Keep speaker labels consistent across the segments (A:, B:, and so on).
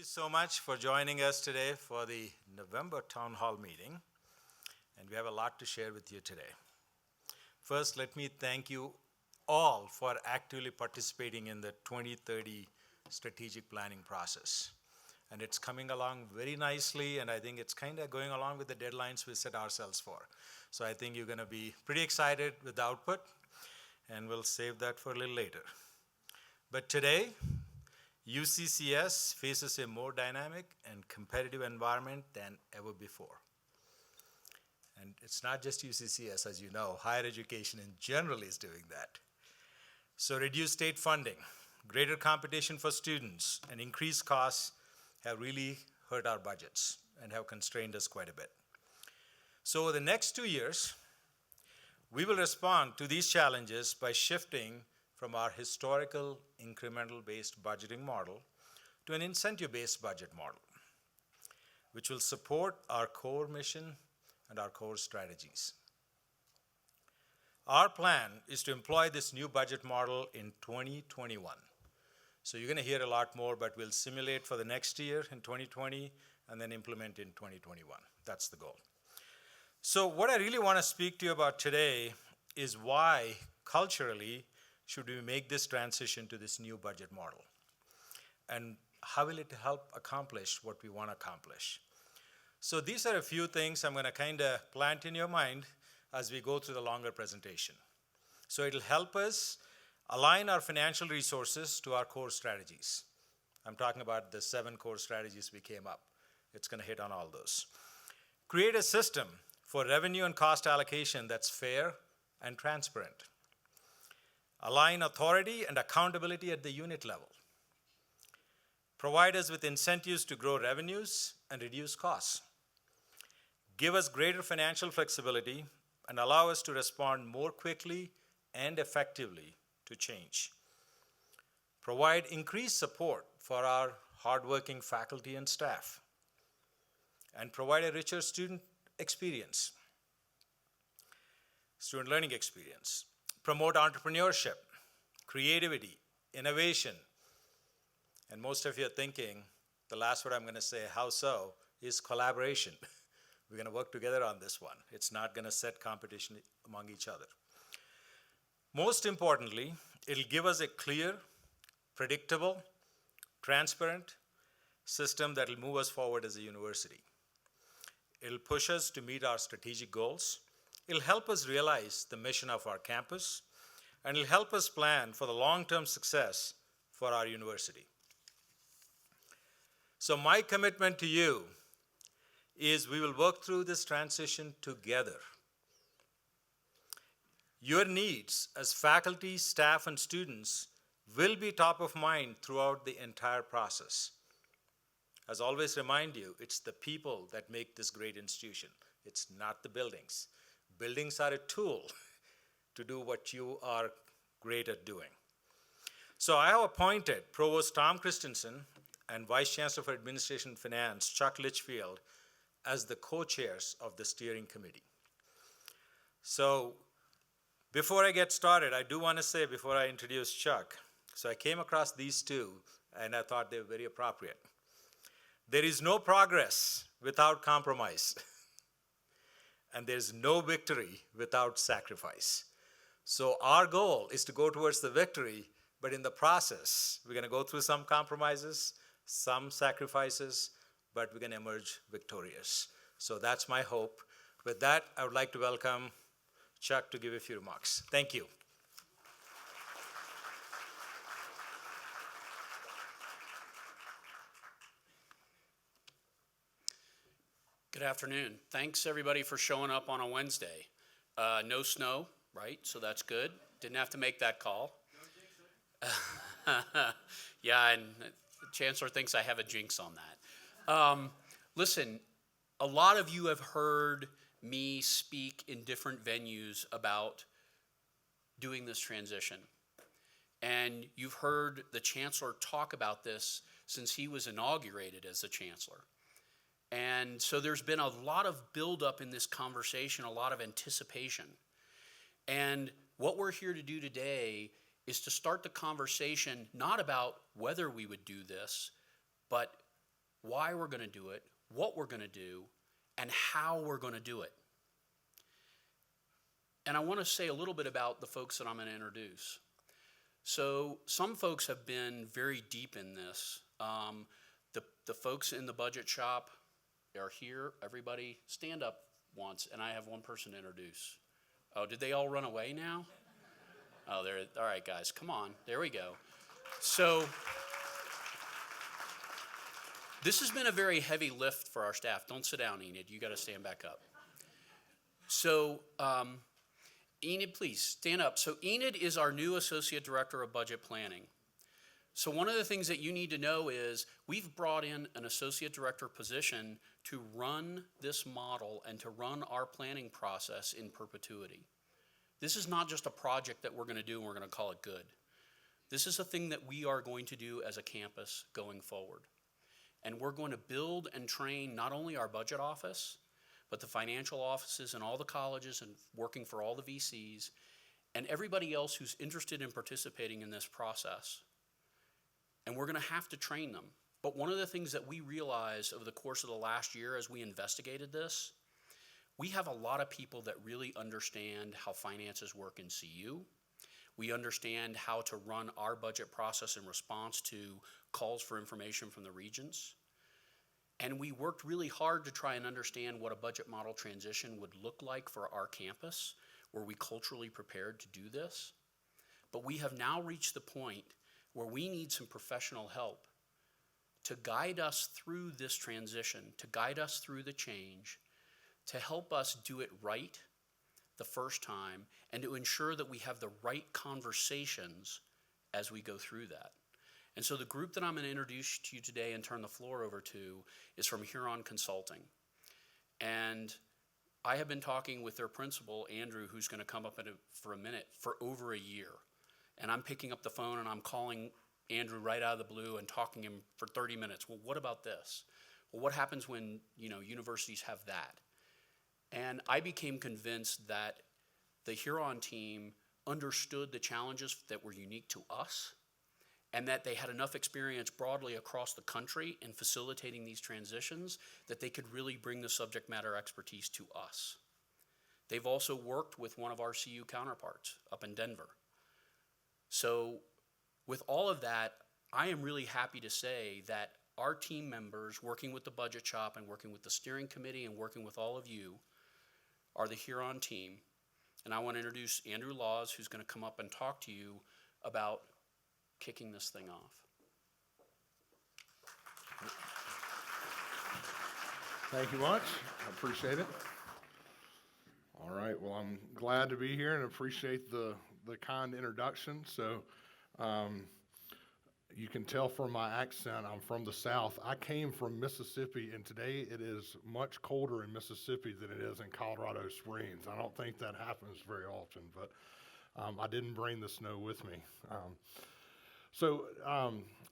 A: you so much for joining us today for the November Town Hall meeting, and we have a lot to share with you today. First, let me thank you all for actively participating in the 2030 strategic planning process. And it's coming along very nicely, and I think it's kind of going along with the deadlines we set ourselves for. So I think you're going to be pretty excited with the output, and we'll save that for a little later. But today, UCCS faces a more dynamic and competitive environment than ever before. And it's not just UCCS, as you know, higher education in general is doing that. So reduced state funding, greater competition for students, and increased costs have really hurt our budgets and have constrained us quite a bit. So over the next 2 years, we will respond to these challenges by shifting from our historical incremental-based budgeting model to an incentive-based budget model, which will support our core mission and our core strategies. Our plan is to employ this new budget model in 2021. So you're going to hear a lot more, but we'll simulate for the next year in 2020 and then implement in 2021. That's the goal. So what I really want to speak to you about today is why, culturally, should we make this transition to this new budget model? And how will it help accomplish what we want to accomplish? So these are a few things I'm going to kind of plant in your mind as we go through the longer presentation. So it'll help us align our financial resources to our core strategies. I'm talking about the 7 core strategies we came up. It's going to hit on all those. Create a system for revenue and cost allocation that's fair and transparent. Align authority and accountability at the unit level. Provide us with incentives to grow revenues and reduce costs. Give us greater financial flexibility and allow us to respond more quickly and effectively to change. Provide increased support for our hardworking faculty and staff. And provide a richer student learning experience. Promote entrepreneurship, creativity, innovation. And most of you are thinking, the last word I'm going to say, how so, is collaboration. We're going to work together on this one. It's not going to set competition among each other. Most importantly, it'll give us a clear, predictable, transparent system that will move us forward as a university. It'll push us to meet our strategic goals. It'll help us realize the mission of our campus, and it'll help us plan for the long-term success for our university. So my commitment to you is we will work through this transition together. Your needs as faculty, staff, and students will be top of mind throughout the entire process. As I always remind you, it's the people that make this great institution. It's not the buildings. Buildings are a tool to do what you are great at doing. So I have appointed Provost Tom Christensen and Vice Chancellor for Administration and Finance, Chuck Litchfield, as the co-chairs of the steering committee. So before I get started, I do want to say, before I introduce Chuck, so I came across these two, and I thought they were very appropriate. There is no progress without compromise. And there's no victory without sacrifice. So our goal is to go towards the victory, but in the process, we're going to go through some compromises, some sacrifices, but we're going to emerge victorious. So that's my hope. With that, I would like to welcome Chuck to give a few remarks. Thank you.
B: Good afternoon. Thanks, everybody, for showing up on a Wednesday. No snow, right? So that's good. Didn't have to make that call. Yeah, and the Chancellor thinks I have a jinx on that. Listen, a lot of you have heard me speak in different venues about doing this transition. And you've heard the Chancellor talk about this since he was inaugurated as the Chancellor. And so there's been a lot of buildup in this conversation, a lot of anticipation. And what we're here to do today is to start the conversation not about whether we would do this, but why we're going to do it, what we're going to do, and how we're going to do it. And I want to say a little bit about the folks that I'm going to introduce. So some folks have been very deep in this. The folks in the budget shop are here. Everybody stand up once, and I have one person to introduce. Oh, did they all run away now? Oh, they're all right, guys. Come on. There we go. So this has been a very heavy lift for our staff. Don't sit down, Enid. You got to stand back up. So Enid, please stand up. So Enid is our new Associate Director of Budget Planning. So one of the things that you need to know is we've brought in an Associate Director position to run this model and to run our planning process in perpetuity. This is not just a project that we're going to do and we're going to call it good. This is a thing that we are going to do as a campus going forward. And we're going to build and train not only our budget office, but the financial offices and all the colleges and working for all the VCs and everybody else who's interested in participating in this process. And we're going to have to train them. But one of the things that we realized over the course of the last year as we investigated this, we have a lot of people that really understand how finances work in CU. We understand how to run our budget process in response to calls for information from the regents. And we worked really hard to try and understand what a budget model transition would look like for our campus. Were we culturally prepared to do this? But we have now reached the point where we need some professional help to guide us through this transition, to guide us through the change, to help us do it right the first time, and to ensure that we have the right conversations as we go through that. And so the group that I'm going to introduce to you today and turn the floor over to is from Huron Consulting. And I have been talking with their principal, Andrew, who's going to come up for a minute, for over a year. And I'm picking up the phone and I'm calling Andrew right out of the blue and talking to him for 30 minutes. Well, what about this? Well, what happens when, universities have that? And I became convinced that the Huron team understood the challenges that were unique to us and that they had enough experience broadly across the country in facilitating these transitions that they could really bring the subject matter expertise to us. They've also worked with one of our CU counterparts up in Denver. So with all of that, I am really happy to say that our team members, working with the budget shop and working with the steering committee and working with all of you, are the Huron team. And I want to introduce Andrew Laws, who's going to come up and talk to you about kicking this thing off.
C: Thank you much. I appreciate it. All right. Well, I'm glad to be here and appreciate the kind introduction. So you can tell from my accent, I'm from the South. I came from Mississippi, and today it is much colder in Mississippi than it is in Colorado Springs. I don't think that happens very often, but I didn't bring the snow with me. So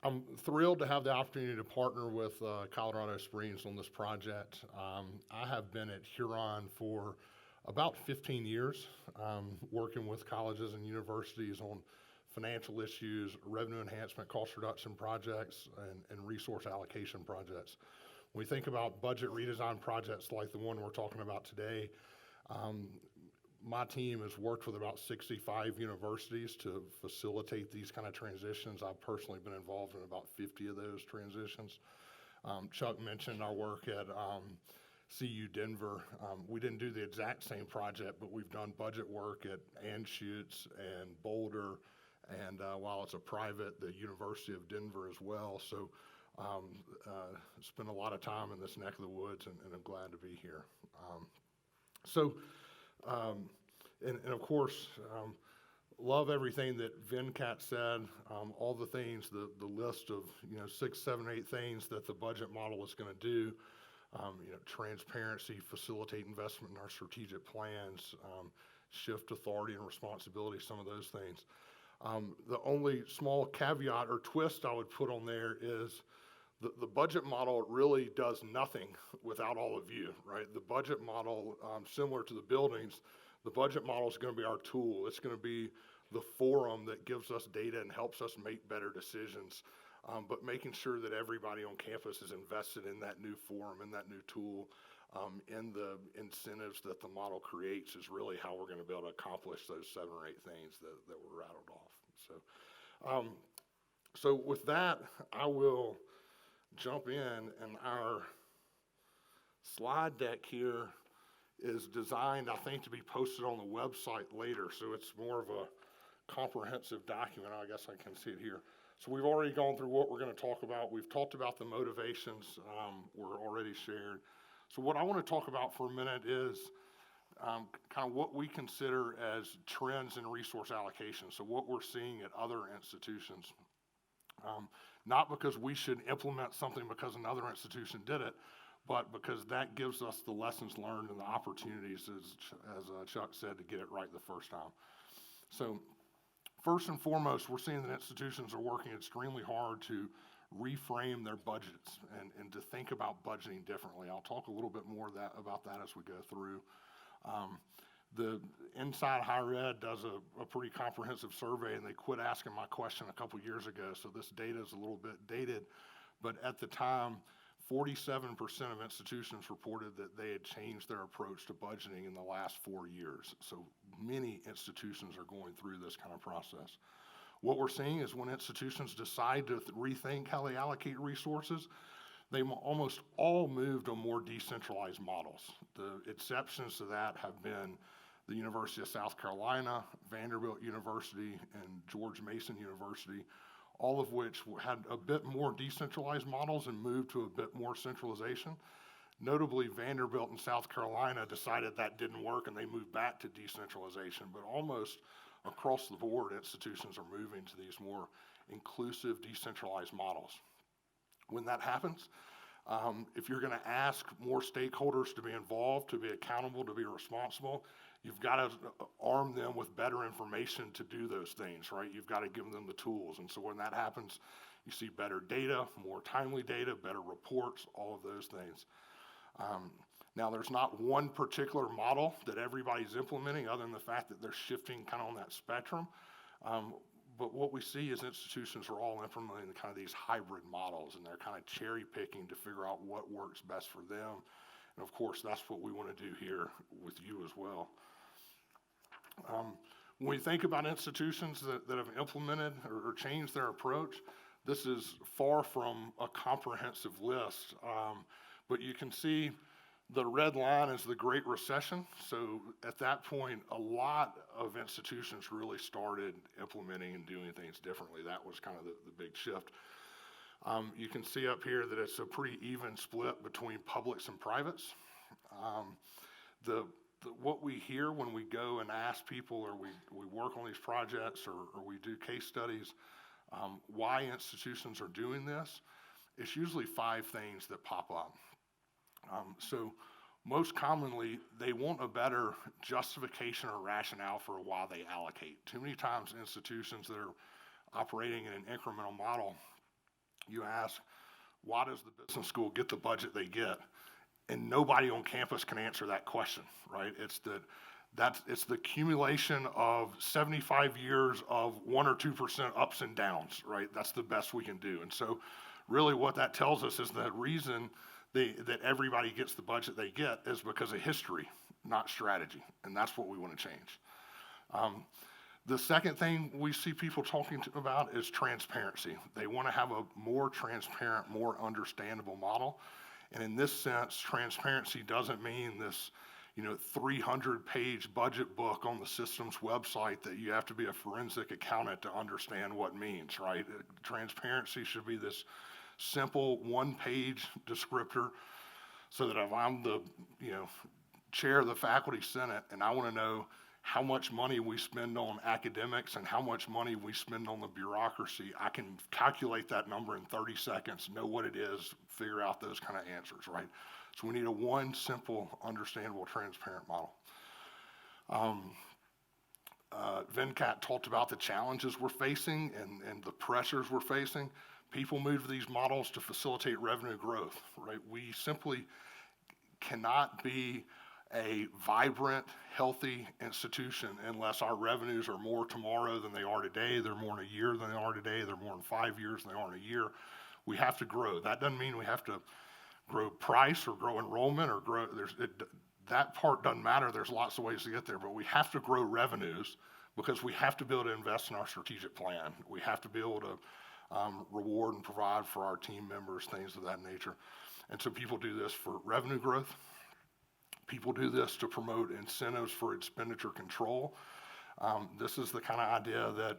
C: I'm thrilled to have the opportunity to partner with Colorado Springs on this project. I have been at Huron for about 15 years, working with colleges and universities on financial issues, revenue enhancement, cost reduction projects, and resource allocation projects. When we think about budget redesign projects like the one we're talking about today, my team has worked with about 65 universities to facilitate these kind of transitions. I've personally been involved in about 50 of those transitions. Chuck mentioned our work at CU Denver. We didn't do the exact same project, but we've done budget work at Anschutz and Boulder, and while it's a private, the University of Denver as well. So spent a lot of time in this neck of the woods, and I'm glad to be here. And of course, love everything that Venkat said, all the things, the list of 6, 7, 8 things that the budget model is going to do. Transparency, facilitate investment in our strategic plans, shift authority and responsibility, some of those things. The only small caveat or twist I would put on there is the budget model really does nothing without all of you, right? The budget model, similar to the buildings, the budget model is going to be our tool. It's going to be the forum that gives us data and helps us make better decisions. but making sure that everybody on campus is invested in that new forum, in that new tool, in the incentives that the model creates is really how we're going to be able to accomplish those 7 or 8 things that were rattled off. So with that, I will jump in, and our slide deck here is designed, I think, to be posted on the website later, so it's more of a comprehensive document. I guess I can see it here. So we've already gone through what we're going to talk about. We've talked about the motivations were already shared. So what I want to talk about for a minute is kind of what we consider as trends in resource allocation. So what we're seeing at other institutions. Not because we should implement something because another institution did it, but because that gives us the lessons learned and the opportunities, as Chuck said, to get it right the first time. So first and foremost, we're seeing that institutions are working extremely hard to reframe their budgets and to think about budgeting differently. I'll talk a little bit more about that as we go through. The Inside Higher Ed does a pretty comprehensive survey, and they quit asking my question a couple years ago, so this data is a little bit dated, but at the time, 47% of institutions reported that they had changed their approach to budgeting in the last 4 years. So many institutions are going through this kind of process. What we're seeing is when institutions decide to rethink how they allocate resources, they almost all move to more decentralized models. The exceptions to that have been the University of South Carolina, Vanderbilt University, and George Mason University, all of which had a bit more decentralized models and moved to a bit more centralization. Notably, Vanderbilt and South Carolina decided that didn't work and they moved back to decentralization, but almost across the board, institutions are moving to these more inclusive, decentralized models. When that happens, if you're going to ask more stakeholders to be involved, to be accountable, to be responsible, you've got to arm them with better information to do those things, right? You've got to give them the tools. And so when that happens, you see better data, more timely data, better reports, all of those things. Now, there's not one particular model that everybody's implementing other than the fact that they're shifting kind of on that spectrum. But what we see is institutions are all implementing kind of these hybrid models, and they're kind of cherry picking to figure out what works best for them. And of course, that's what we want to do here with you as well. When we think about institutions that have implemented or changed their approach, this is far from a comprehensive list. But you can see the red line is the Great Recession. So at that point, a lot of institutions really started implementing and doing things differently. That was kind of the big shift. You can see up here that it's a pretty even split between publics and privates. What we hear when we go and ask people or we work on these projects or we do case studies, why institutions are doing this, it's usually 5 things that pop up. So most commonly, they want a better justification or rationale for why they allocate. Too many times institutions that are operating in an incremental model, you ask, why does the business school get the budget they get? And nobody on campus can answer that question, right? It's the accumulation of 75 years of 1 or 2% ups and downs, right? That's the best we can do. And so really what that tells us is the reason that everybody gets the budget they get is because of history, not strategy. And that's what we want to change. The second thing we see people talking about is transparency. They want to have a more transparent, more understandable model. And in this sense, transparency doesn't mean this 300-page budget book on the system's website that you have to be a forensic accountant to understand what means, right? Transparency should be this simple 1-page descriptor so that if I'm the chair of the faculty senate and I want to know how much money we spend on academics and how much money we spend on the bureaucracy, I can calculate that number in 30 seconds, know what it is, figure out those kind of answers, right? So we need a one simple, understandable, transparent model. Venkat talked about the challenges we're facing and the pressures we're facing. People move to these models to facilitate revenue growth, right? We simply cannot be a vibrant, healthy institution unless our revenues are more tomorrow than they are today, they're more in a year than they are today, they're more in 5 years than they are in a year. We have to grow. That doesn't mean we have to grow price or grow enrollment or grow, that part doesn't matter. There's lots of ways to get there, but we have to grow revenues because we have to be able to invest in our strategic plan. We have to be able to reward and provide for our team members, things of that nature. And so people do this for revenue growth. People do this to promote incentives for expenditure control. This is the kind of idea that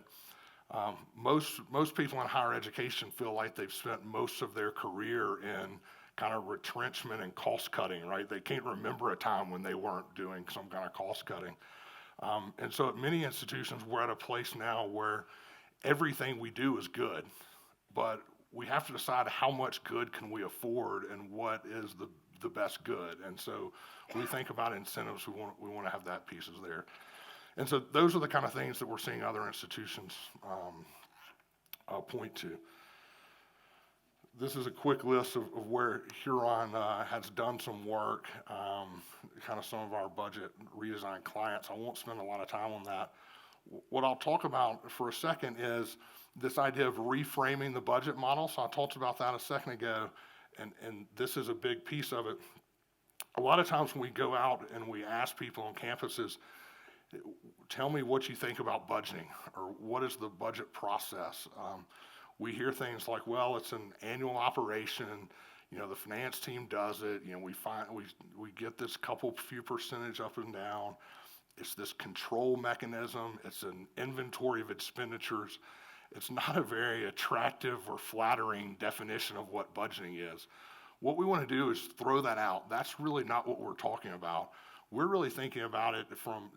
C: most people in higher education feel like they've spent most of their career in kind of retrenchment and cost cutting, right? They can't remember a time when they weren't doing some kind of cost cutting. And so at many institutions, we're at a place now where everything we do is good, but we have to decide how much good can we afford and what is the best good. And so we think about incentives, we want to have that pieces there. And so those are the kind of things that we're seeing other institutions point to. This is a quick list of where Huron has done some work, kind of some of our budget redesign clients. I won't spend a lot of time on that. What I'll talk about for a second is this idea of reframing the budget model. So I talked about that a second ago, and this is a big piece of it. A lot of times when we go out and we ask people on campuses, tell me what you think about budgeting, or what is the budget process? We hear things like, well, it's an annual operation, the finance team does it, we get this few percentage up and down. It's this control mechanism, it's an inventory of expenditures. It's not a very attractive or flattering definition of what budgeting is. What we want to do is throw that out. That's really not what we're talking about. We're really thinking about it from,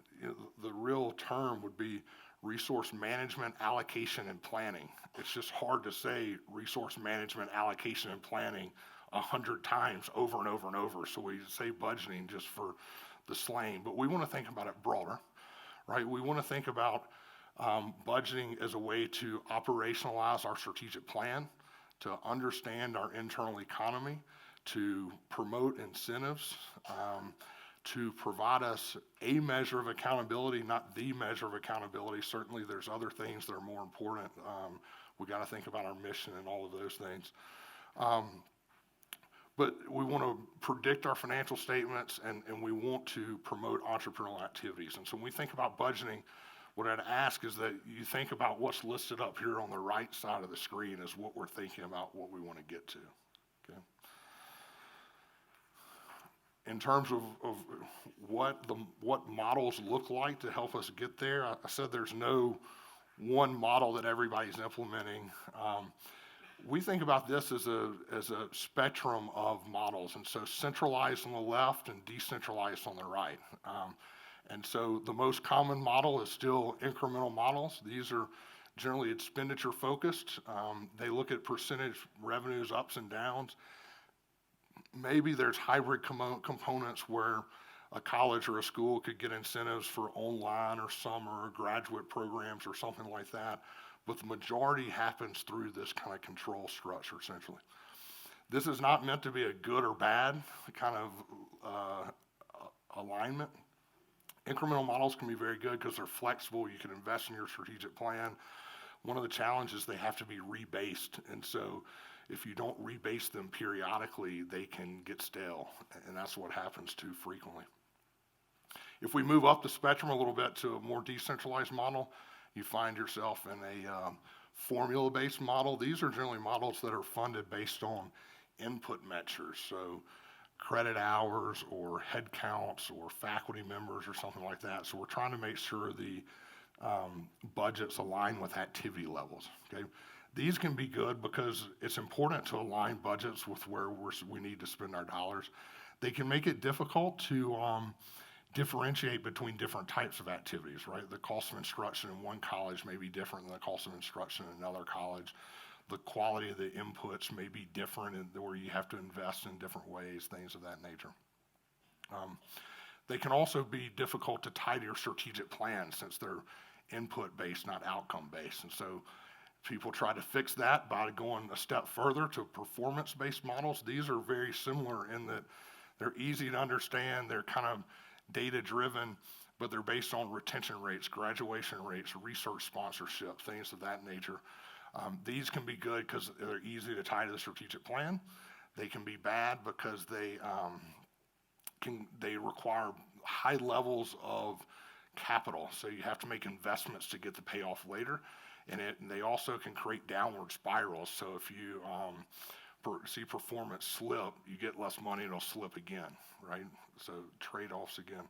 C: the real term would be resource management, allocation, and planning. It's just hard to say resource management, allocation, and planning 100 times over and over and over. So we say budgeting just for the slang, but we want to think about it broader, right? We want to think about budgeting as a way to operationalize our strategic plan, to understand our internal economy, to promote incentives, to provide us a measure of accountability, not the measure of accountability. Certainly there's other things that are more important. We got to think about our mission and all of those things. But we want to predict our financial statements, and we want to promote entrepreneurial activities. And so when we think about budgeting, what I'd ask is that you think about what's listed up here on the right side of the screen as what we're thinking about what we want to get to. Okay. In terms of what models look like to help us get there, I said there's no one model that everybody's implementing. We think about this as a spectrum of models, and so centralized on the left and decentralized on the right. And so the most common model is still incremental models. These are generally expenditure focused. They look at percentage revenues, ups and downs. Maybe there's hybrid components where a college or a school could get incentives for online or summer or graduate programs or something like that. But the majority happens through this kind of control structure, essentially. This is not meant to be a good or bad kind of alignment. Incremental models can be very good because they're flexible. You can invest in your strategic plan. One of the challenges, they have to be rebased. And so if you don't rebase them periodically, they can get stale. And that's what happens too frequently. If we move up the spectrum a little bit to a more decentralized model, you find yourself in a formula-based model. These are generally models that are funded based on input measures. So credit hours or head counts or faculty members or something like that. So we're trying to make sure the budgets align with activity levels. Okay, these can be good because it's important to align budgets with where we need to spend our dollars. They can make it difficult to differentiate between different types of activities, right? The cost of instruction in one college may be different than the cost of instruction in another college. The quality of the inputs may be different, where you have to invest in different ways, things of that nature. They can also be difficult to tie to your strategic plan since they're input-based, not outcome-based. And so people try to fix that by going a step further to performance-based models. These are very similar in that They're easy to understand. They're kind of data driven, but they're based on retention rates, graduation rates, research sponsorship, things of that nature. These can be good because they're easy to tie to the strategic plan. They can be bad because they require high levels of capital, so you have to make investments to get the payoff later, and they also can create downward spirals. So if you see performance slip, you get less money, it'll slip again, right? So trade-offs again.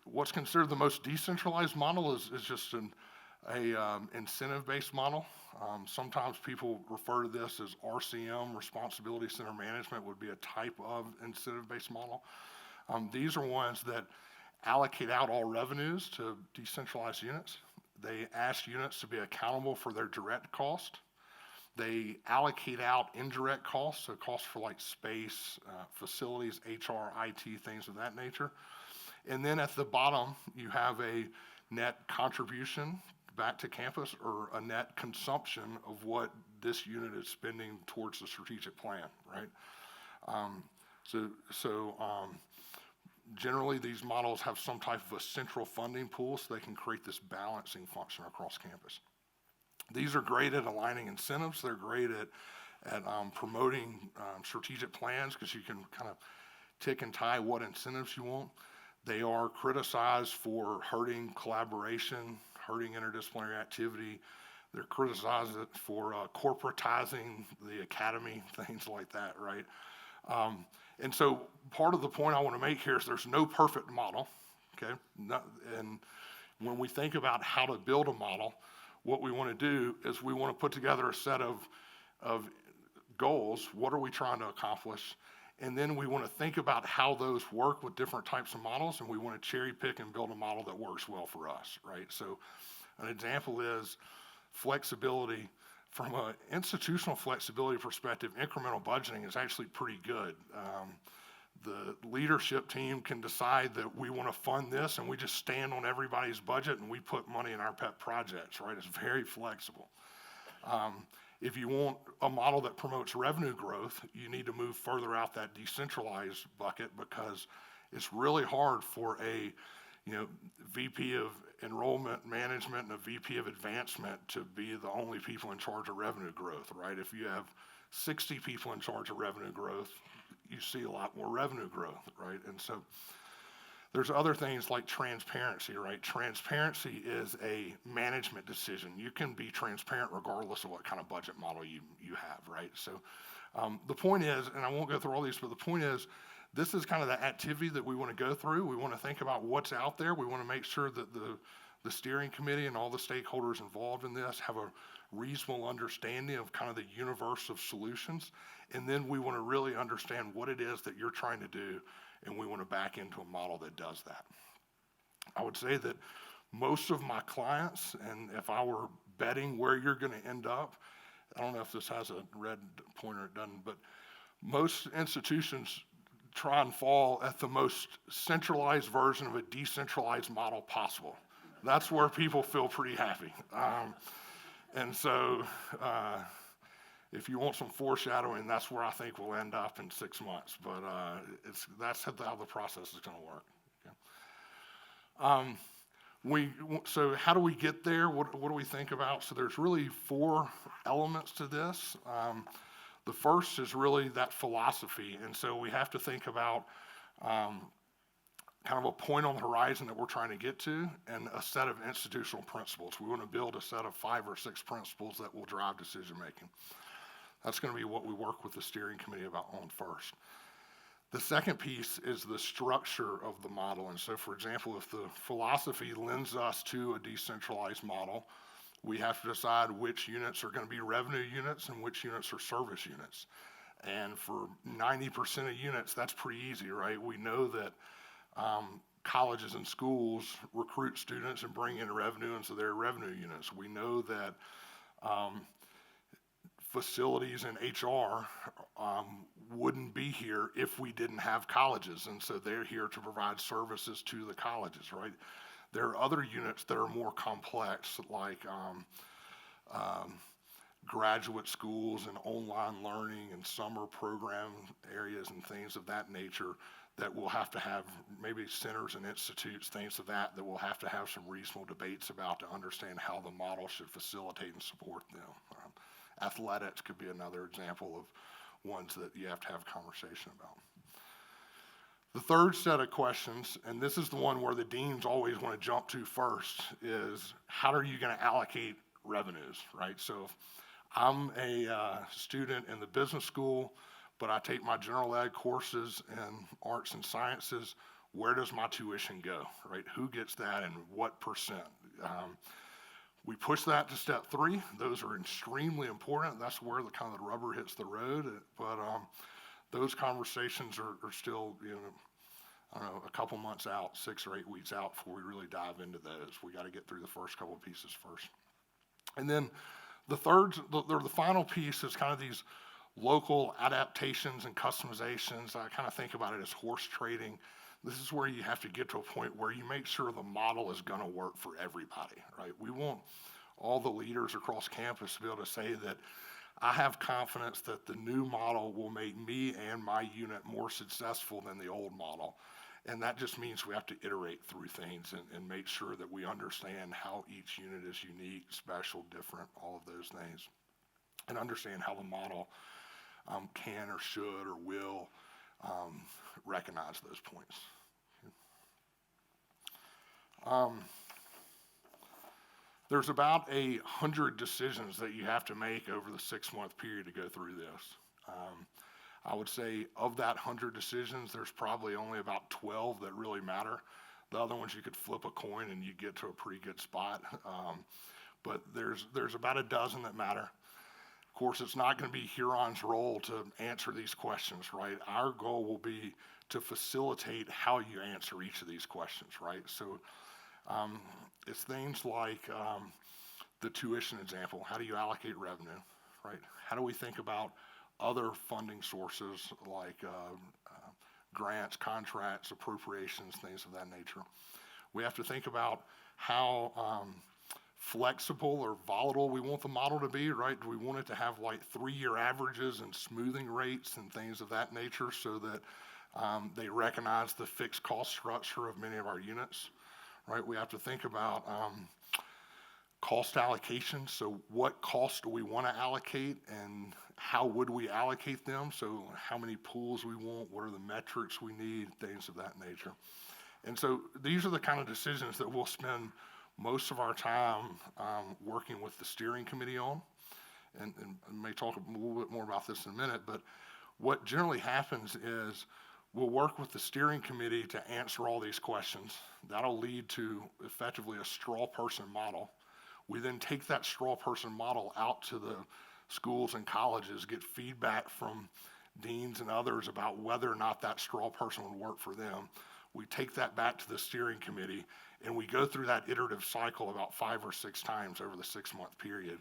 C: What's considered the most decentralized model is just a incentive-based model. Sometimes people refer to this as RCM, responsibility center management, would be a type of incentive-based model. These are ones that allocate out all revenues to decentralized units. They ask units to be accountable for their direct cost. They allocate out indirect costs, so costs for like space, facilities, HR, IT, things of that nature. And then at the bottom, you have a net contribution back to campus or a net consumption of what this unit is spending towards the strategic plan, right? Generally, these models have some type of a central funding pool so they can create this balancing function across campus. These are great at aligning incentives. They're great at promoting strategic plans because you can kind of tick and tie what incentives you want. They are criticized for hurting collaboration, hurting interdisciplinary activity. They're criticized for corporatizing the academy, things like that, right? And so part of the point I want to make here is there's no perfect model, okay? And when we think about how to build a model, what we want to do is we want to put together a set of goals. What are we trying to accomplish? And then we want to think about how those work with different types of models, and we want to cherry pick and build a model that works well for us, right? So an example is flexibility. From an institutional flexibility perspective, incremental budgeting is actually pretty good. The leadership team can decide that we want to fund this, and we just stand on everybody's budget and we put money in our pet projects, right? It's very flexible. If you want a model that promotes revenue growth, you need to move further out that decentralized bucket because it's really hard for a VP of enrollment management and a VP of advancement to be the only people in charge of revenue growth, right? If you have 60 people in charge of revenue growth, you see a lot more revenue growth, right? And so there's other things like transparency, right? Transparency is a management decision. You can be transparent regardless of what kind of budget model you have, right? So the point is, and I won't go through all these, but the point is, this is kind of the activity that we want to go through. We want to think about what's out there. We want to make sure that the steering committee and all the stakeholders involved in this have a reasonable understanding of kind of the universe of solutions. And then we want to really understand what it is that you're trying to do, and we want to back into a model that does that. I would say that most of my clients, and if I were betting where you're going to end up, I don't know if this has a red pointer, it doesn't, but most institutions try and fall at the most centralized version of a decentralized model possible. That's where people feel pretty happy. And so if you want some foreshadowing, that's where I think we'll end up in 6 months. But that's how the process is going to work. Okay. So how do we get there? What do we think about? So there's really 4 elements to this. The first is really that philosophy, and so we have to think about kind of a point on the horizon that we're trying to get to and a set of institutional principles. We want to build a set of 5 or 6 principles that will drive decision making. That's going to be what we work with the steering committee on first. The second piece is the structure of the model, and so for example, if the philosophy lends us to a decentralized model, we have to decide which units are going to be revenue units and which units are service units. And for 90% of units, that's pretty easy, right? We know that colleges and schools recruit students and bring in revenue, and so they're revenue units. We know that facilities and HR wouldn't be here if we didn't have colleges, and so they're here to provide services to the colleges, right? There are other units that are more complex, like graduate schools and online learning and summer program areas and things of that nature that will have to have maybe centers and institutes, things of that will have to have some reasonable debates about to understand how the model should facilitate and support them. Athletics could be another example of ones that you have to have a conversation about. The third set of questions, and this is the one where the deans always want to jump to first, is how are you going to allocate revenues, right? So if I'm a student in the business school, but I take my general ed courses in arts and sciences, where does my tuition go, right? Who gets that and what percent? We push that to step 3. Those are extremely important. That's where the kind of the rubber hits the road. But those conversations are still, I don't know, a couple months out, 6 or 8 weeks out before we really dive into those. We got to get through the first couple of pieces first. And then the final piece is kind of these local adaptations and customizations. I kind of think about it as horse trading. This is where you have to get to a point where you make sure the model is going to work for everybody, right? We want all the leaders across campus to be able to say that I have confidence that the new model will make me and my unit more successful than the old model. And that just means we have to iterate through things and make sure that we understand how each unit is unique, special, different, all of those things, and understand how the model can or should or will recognize those points. There's about 100 decisions that you have to make over the 6-month period to go through this. I would say of that 100 decisions, there's probably only about 12 that really matter. The other ones you could flip a coin and you get to a pretty good spot. But there's about a dozen that matter. Of course, it's not going to be Huron's role to answer these questions, right? Our goal will be to facilitate how you answer each of these questions, right? So it's things like the tuition example. How do you allocate revenue, right? How do we think about other funding sources like grants, contracts, appropriations, things of that nature? We have to think about how flexible or volatile we want the model to be, right? Do we want it to have like 3-year averages and smoothing rates and things of that nature so that they recognize the fixed cost structure of many of our units, right? We have to think about cost allocation. So what costs do we want to allocate and how would we allocate them? So how many pools we want, what are the metrics we need, things of that nature. And so these are the kind of decisions that we'll spend most of our time working with the steering committee on. And I may talk a little bit more about this in a minute, but what generally happens is we'll work with the steering committee to answer all these questions. That'll lead to effectively a straw person model. We then take that straw person model out to the schools and colleges, get feedback from deans and others about whether or not that straw person would work for them. We take that back to the steering committee and we go through that iterative cycle about 5 or 6 times over the 6-month period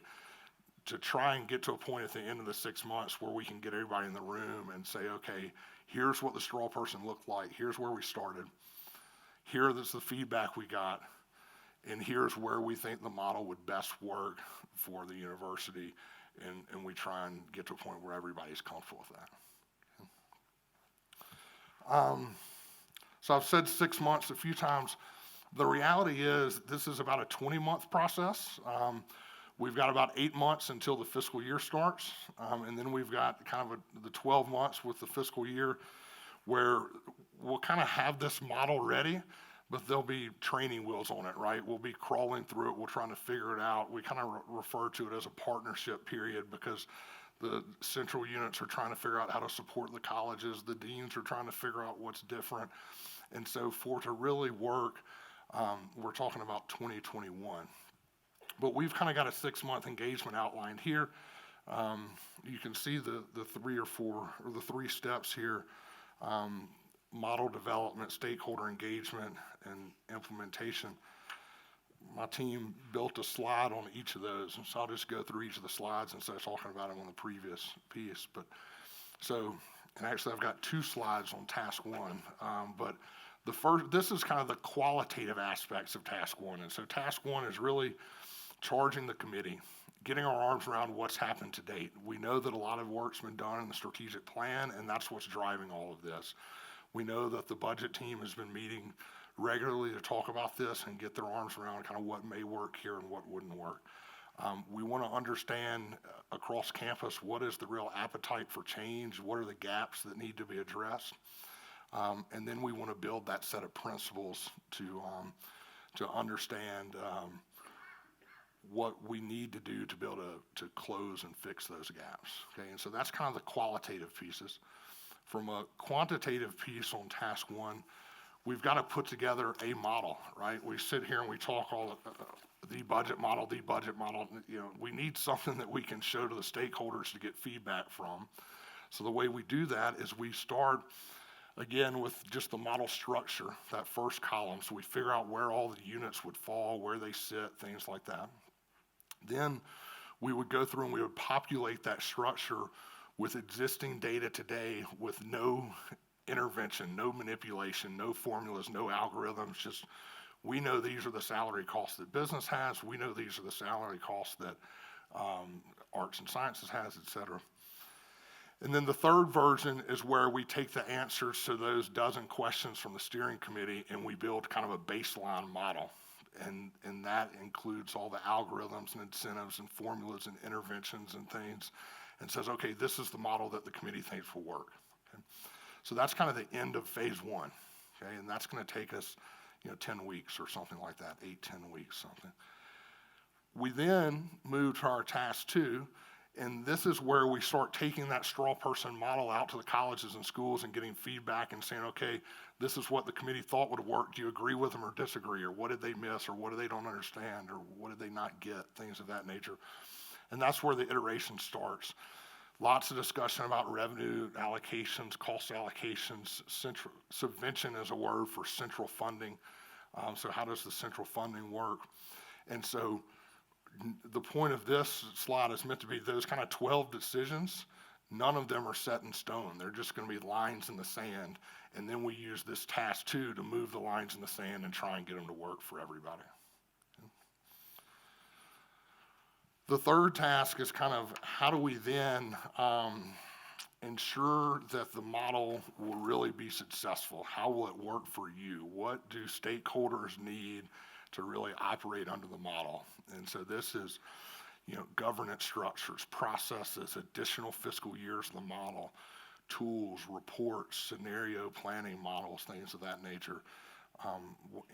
C: to try and get to a point at the end of the 6 months where we can get everybody in the room and say, okay, here's what the straw person looked like, here's where we started, here's the feedback we got, and here's where we think the model would best work for the university, and we try and get to a point where everybody's comfortable with that. So I've said 6 months a few times. The reality is this is about a 20-month process. We've got about 8 months until the fiscal year starts, and then we've got kind of the 12 months with the fiscal year where we'll kind of have this model ready, but there'll be training wheels on it, right? We'll be crawling through it. We're trying to figure it out. We kind of refer to it as a partnership period because the central units are trying to figure out how to support the colleges. The deans are trying to figure out what's different. And so for it to really work, we're talking about 2021. But we've kind of got a 6-month engagement outlined here. You can see the 3 or 4 or the 3 steps here. Model development, stakeholder engagement, and implementation. My team built a slide on each of those, and so I'll just go through each of the slides instead of talking about them on the previous piece. But so, and actually I've got 2 slides on task 1, but this is kind of the qualitative aspects of task 1, and so task 1 is really charging the committee, getting our arms around what's happened to date. We know that a lot of work's been done in the strategic plan, and that's what's driving all of this. We know that the budget team has been meeting regularly to talk about this and get their arms around kind of what may work here and what wouldn't work. We want to understand across campus what is the real appetite for change, what are the gaps that need to be addressed, and then we want to build that set of principles to understand what we need to do to be able to close and fix those gaps. Okay, and so that's kind of the qualitative pieces. From a quantitative piece on task one, we've got to put together a model, right? We sit here and we talk all the budget model. You know, we need something that we can show to the stakeholders to get feedback from. So the way we do that is we start again with just the model structure, that first column. So we figure out where all the units would fall, where they sit, things like that. Then we would go through and we would populate that structure with existing data today with no intervention, no manipulation, no formulas, no algorithms. Just we know these are the salary costs that business has. We know these are the salary costs that arts and sciences has, et cetera. And then the third version is where we take the answers to those dozen questions from the steering committee and we build kind of a baseline model. And that includes all the algorithms and incentives and formulas and interventions and things, and says, okay, this is the model that the committee thinks will work. Okay? So that's kind of the end of phase one, okay? And that's going to take us, 10 weeks or something like that, 8-10 weeks, something. We then move to our task two, and this is where we start taking that straw person model out to the colleges and schools and getting feedback and saying, okay, this is what the committee thought would work. Do you agree with them or disagree? Or what did they miss? Or what do they don't understand? Or what did they not get? Things of that nature. And that's where the iteration starts. Lots of discussion about revenue allocations, cost allocations. Subvention is a word for central funding. So how does the central funding work? And so the point of this slide is meant to be those kind of 12 decisions. None of them are set in stone. They're just going to be lines in the sand. And then we use this task two to move the lines in the sand and try and get them to work for everybody. The third task is kind of how do we then ensure that the model will really be successful? How will it work for you? What do stakeholders need to really operate under the model? And so this is, governance structures, processes, additional fiscal years of the model, tools, reports, scenario planning models, things of that nature,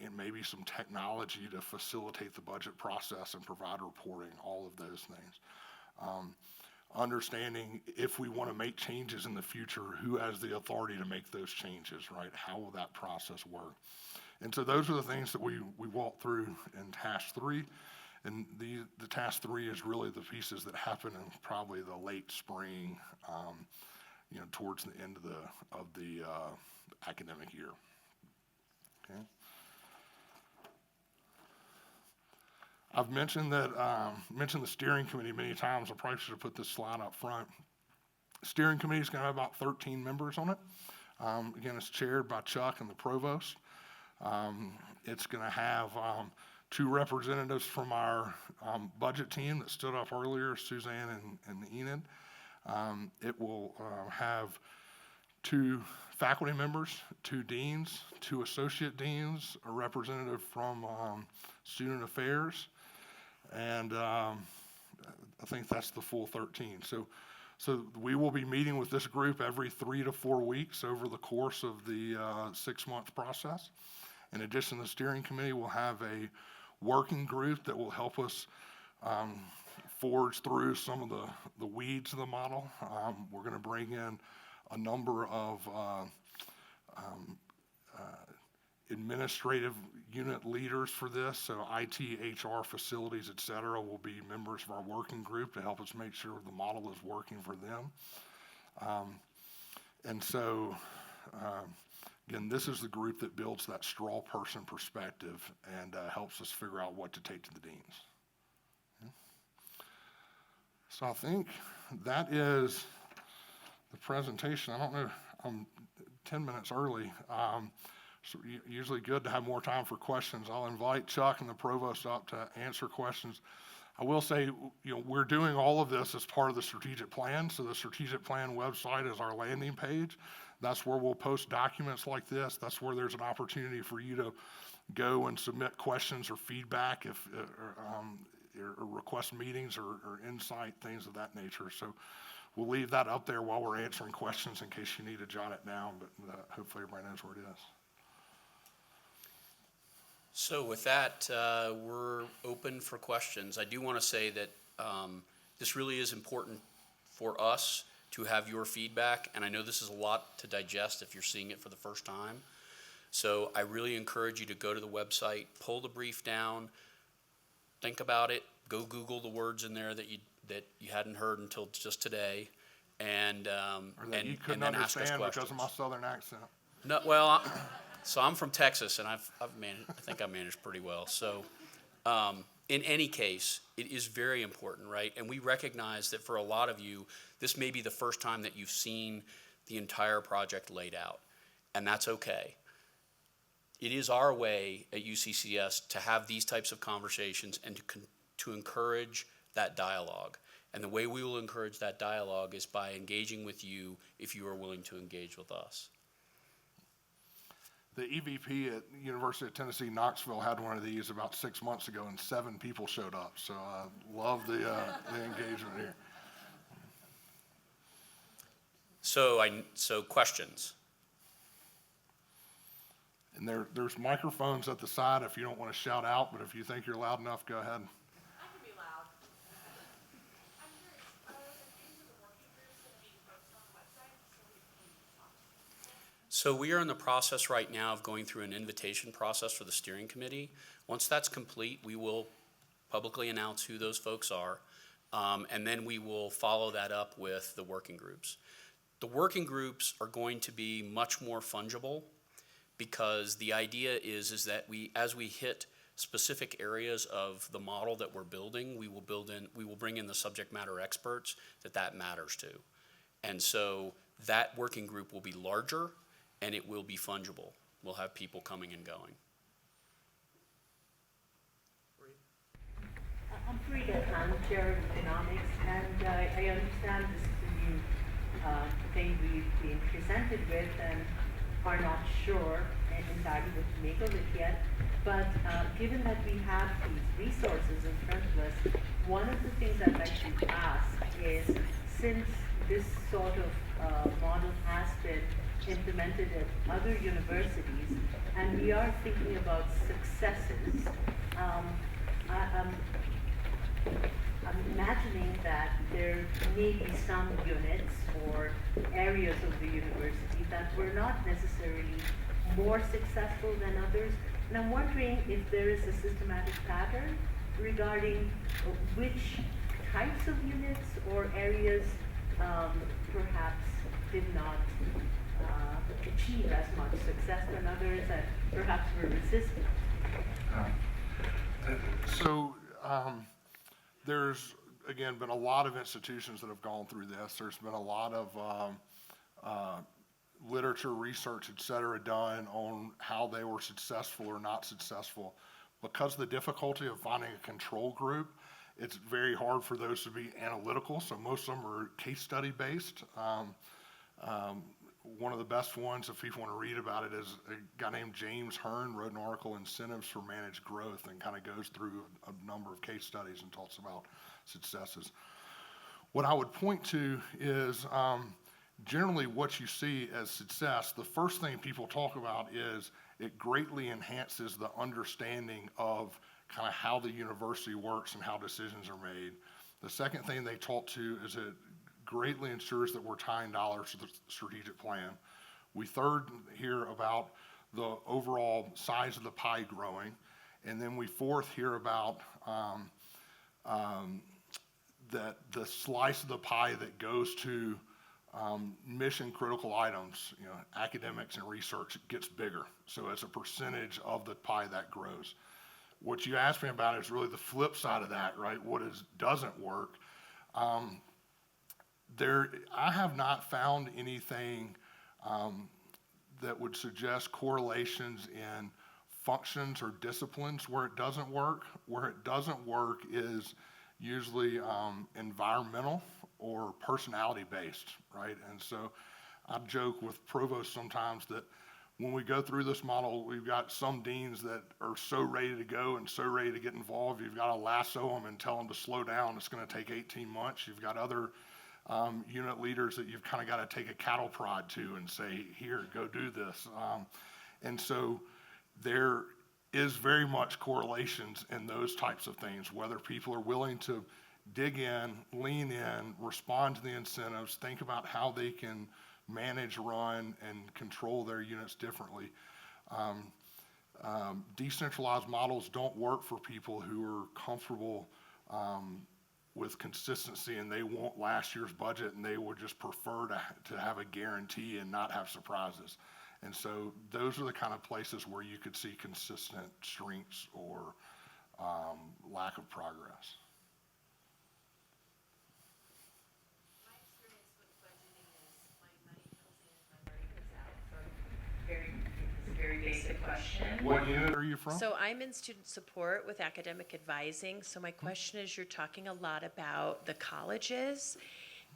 C: and maybe some technology to facilitate the budget process and provide reporting, all of those things. Understanding if we want to make changes in the future, who has the authority to make those changes, right? How will that process work? And so those are the things that we walk through in task three. And the task three is really the pieces that happen in probably the late spring, towards the end of the academic year. Okay. I've mentioned the steering committee many times. I probably should have put this slide up front. Steering committee is going to have about 13 members on it. Again, it's chaired by Chuck and the provost. It's going to have 2 representatives from our budget team that stood up earlier, Suzanne and Enid. It will have 2 faculty members, 2 deans, 2 associate deans, a representative from student affairs, and I think that's the full 13. So we will be meeting with this group every 3 to 4 weeks over the course of the 6-month process. In addition, the steering committee will have a working group that will help us forge through some of the weeds of the model. We're going to bring in a number of administrative unit leaders for this, so IT, HR, facilities, et cetera, will be members of our working group to help us make sure the model is working for them. And so, again, this is the group that builds that straw person perspective and helps us figure out what to take to the deans. Okay. So I think that is the presentation. I don't know, I'm 10 minutes early. So usually good to have more time for questions. I'll invite Chuck and the provost up to answer questions. I will say, we're doing all of this as part of the strategic plan. So the strategic plan website is our landing page. That's where we'll post documents like this. That's where there's an opportunity for you to go and submit questions or feedback or request meetings or insight, things of that nature. So we'll leave that up there while we're answering questions in case you need to jot it down, but hopefully everybody knows where it is.
B: So with that, we're open for questions. I do want to say that this really is important for us to have your feedback, and I know this is a lot to digest if you're seeing it for the first time. So I really encourage you to go to the website, pull the brief down, think about it, go Google the words in there that you hadn't heard until just today, and
C: You couldn't
B: then ask us
C: understand
B: questions.
C: because of my southern accent.
B: No, well, so I'm from Texas, and I've managed. I think I managed pretty well. So, in any case, it is very important, right? And we recognize that for a lot of you, this may be the first time that you've seen the entire project laid out, and that's okay. It is our way at UCCS to have these types of conversations and to encourage that dialogue. And the way we will encourage that dialogue is by engaging with you if you are willing to engage with us.
C: The EVP at University of Tennessee, Knoxville had one of these about 6 months ago, and 7 people showed up. So I love the engagement here.
B: So questions.
C: And there's microphones at the side if you don't want to shout out, but if you think you're loud enough, go ahead.
D: I can be loud. I'm curious, are the names of the working groups going to be posted on the website so we can talk?
B: So we are in the process right now of going through an invitation process for the steering committee. Once that's complete, we will publicly announce who those folks are, and then we will follow that up with the working groups. The working groups are going to be much more fungible because the idea is that as we hit specific areas of the model that we're building, we will bring in the subject matter experts that matters to. And so that working group will be larger and it will be fungible. We'll have people coming and going.
E: I'm Frida, I'm Chair of Economics, and I understand this is a new thing we've been presented with and are not sure entirely what to make of it yet. But given that we have these resources in front of us, one of the things I'd like to ask is, since this sort of model has been implemented at other universities, and we are thinking about successes, I'm imagining that there may be some units or areas of the university that were not necessarily more successful than others. And I'm wondering if there is a systematic pattern regarding which types of units or areas perhaps did not achieve as much success than others and perhaps were resistant.
C: So there's, again, been a lot of institutions that have gone through this. There's been a lot of literature, research, et cetera, done on how they were successful or not successful. Because of the difficulty of finding a control group, it's very hard for those to be analytical. So most of them are case study based. One of the best ones, if people want to read about it, is a guy named James Hearn wrote an article, Incentives for Managed Growth, and kind of goes through a number of case studies and talks about successes. What I would point to is generally what you see as success, the first thing people talk about is it greatly enhances the understanding of kind of how the university works and how decisions are made. The second thing they talk to is it greatly ensures that we're tying dollars to the strategic plan. We third hear about the overall size of the pie growing. And then we fourth hear about that the slice of the pie that goes to mission critical items, academics and research, gets bigger. So as a percentage of the pie that grows. What you asked me about is really the flip side of that, right? What doesn't work. I have not found anything that would suggest correlations in functions or disciplines where it doesn't work. Where it doesn't work is usually environmental or personality based, right? And so I joke with provosts sometimes that when we go through this model, we've got some deans that are so ready to go and so ready to get involved, you've got to lasso them and tell them to slow down. It's going to take 18 months. You've got other unit leaders that you've kind of got to take a cattle prod to and say, here, go do this. And so there is very much correlations in those types of things, whether people are willing to dig in, lean in, respond to the incentives, think about how they can manage, run, and control their units differently. Decentralized models don't work for people who are comfortable with consistency and they want last year's budget and they would just prefer to have a guarantee and not have surprises. And so those are the kind of places where you could see consistent strengths or lack of progress.
F: My experience with budgeting is my money comes in, my money goes out.
E: It's a very basic question.
C: What unit are you from?
G: So I'm in student support with academic advising. So my question is, you're talking a lot about the colleges.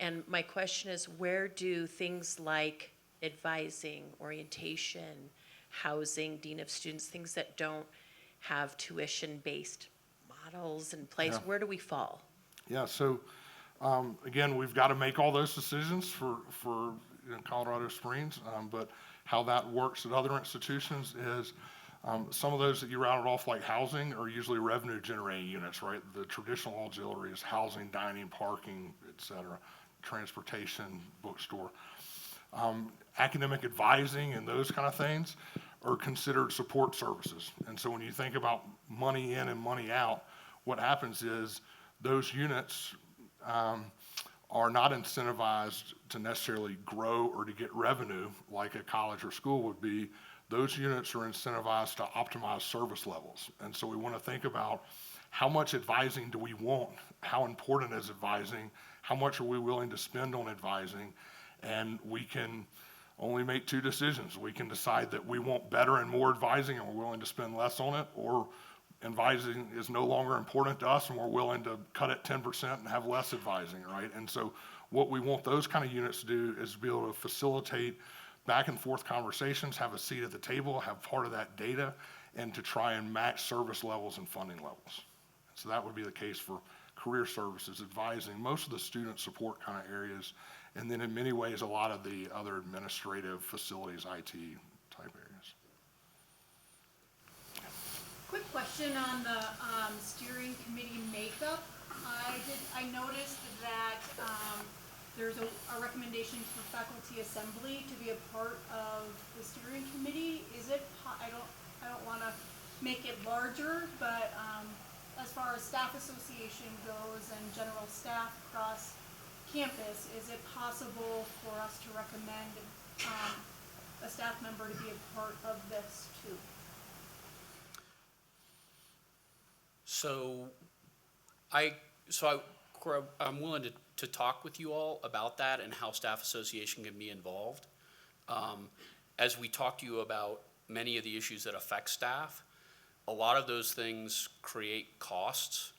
G: And my question is, where do things like advising, orientation, housing, dean of students, things that don't have tuition-based models in place,
C: Yeah.
G: where do we fall?
C: Yeah, so again, we've got to make all those decisions for Colorado Springs, but how that works at other institutions is some of those that you routed off like housing are usually revenue generating units, right? The traditional auxiliary is housing, dining, parking, et cetera, transportation, bookstore. Academic advising and those kind of things are considered support services. And so when you think about money in and money out, what happens is those units are not incentivized to necessarily grow or to get revenue like a college or school would be. Those units are incentivized to optimize service levels. And so we want to think about how much advising do we want? How important is advising? How much are we willing to spend on advising? And we can only make two decisions. We can decide that we want better and more advising and we're willing to spend less on it, or advising is no longer important to us and we're willing to cut it 10% and have less advising, right? And so what we want those kind of units to do is be able to facilitate back and forth conversations, have a seat at the table, have part of that data, and to try and match service levels and funding levels. So that would be the case for career services, advising, most of the student support kind of areas, and then in many ways, a lot of the other administrative facilities, IT type areas.
H: Quick question on the steering committee makeup. I noticed that there's a recommendation for faculty assembly to be a part of the steering committee. Is it? I don't want to make it larger, but as far as staff association goes and general staff across campus, is it possible for us to recommend a staff member to be a part of this too?
B: I'm willing to talk with you all about that and how staff association can be involved. As we talk to you about many of the issues that affect staff, a lot of those things create costs.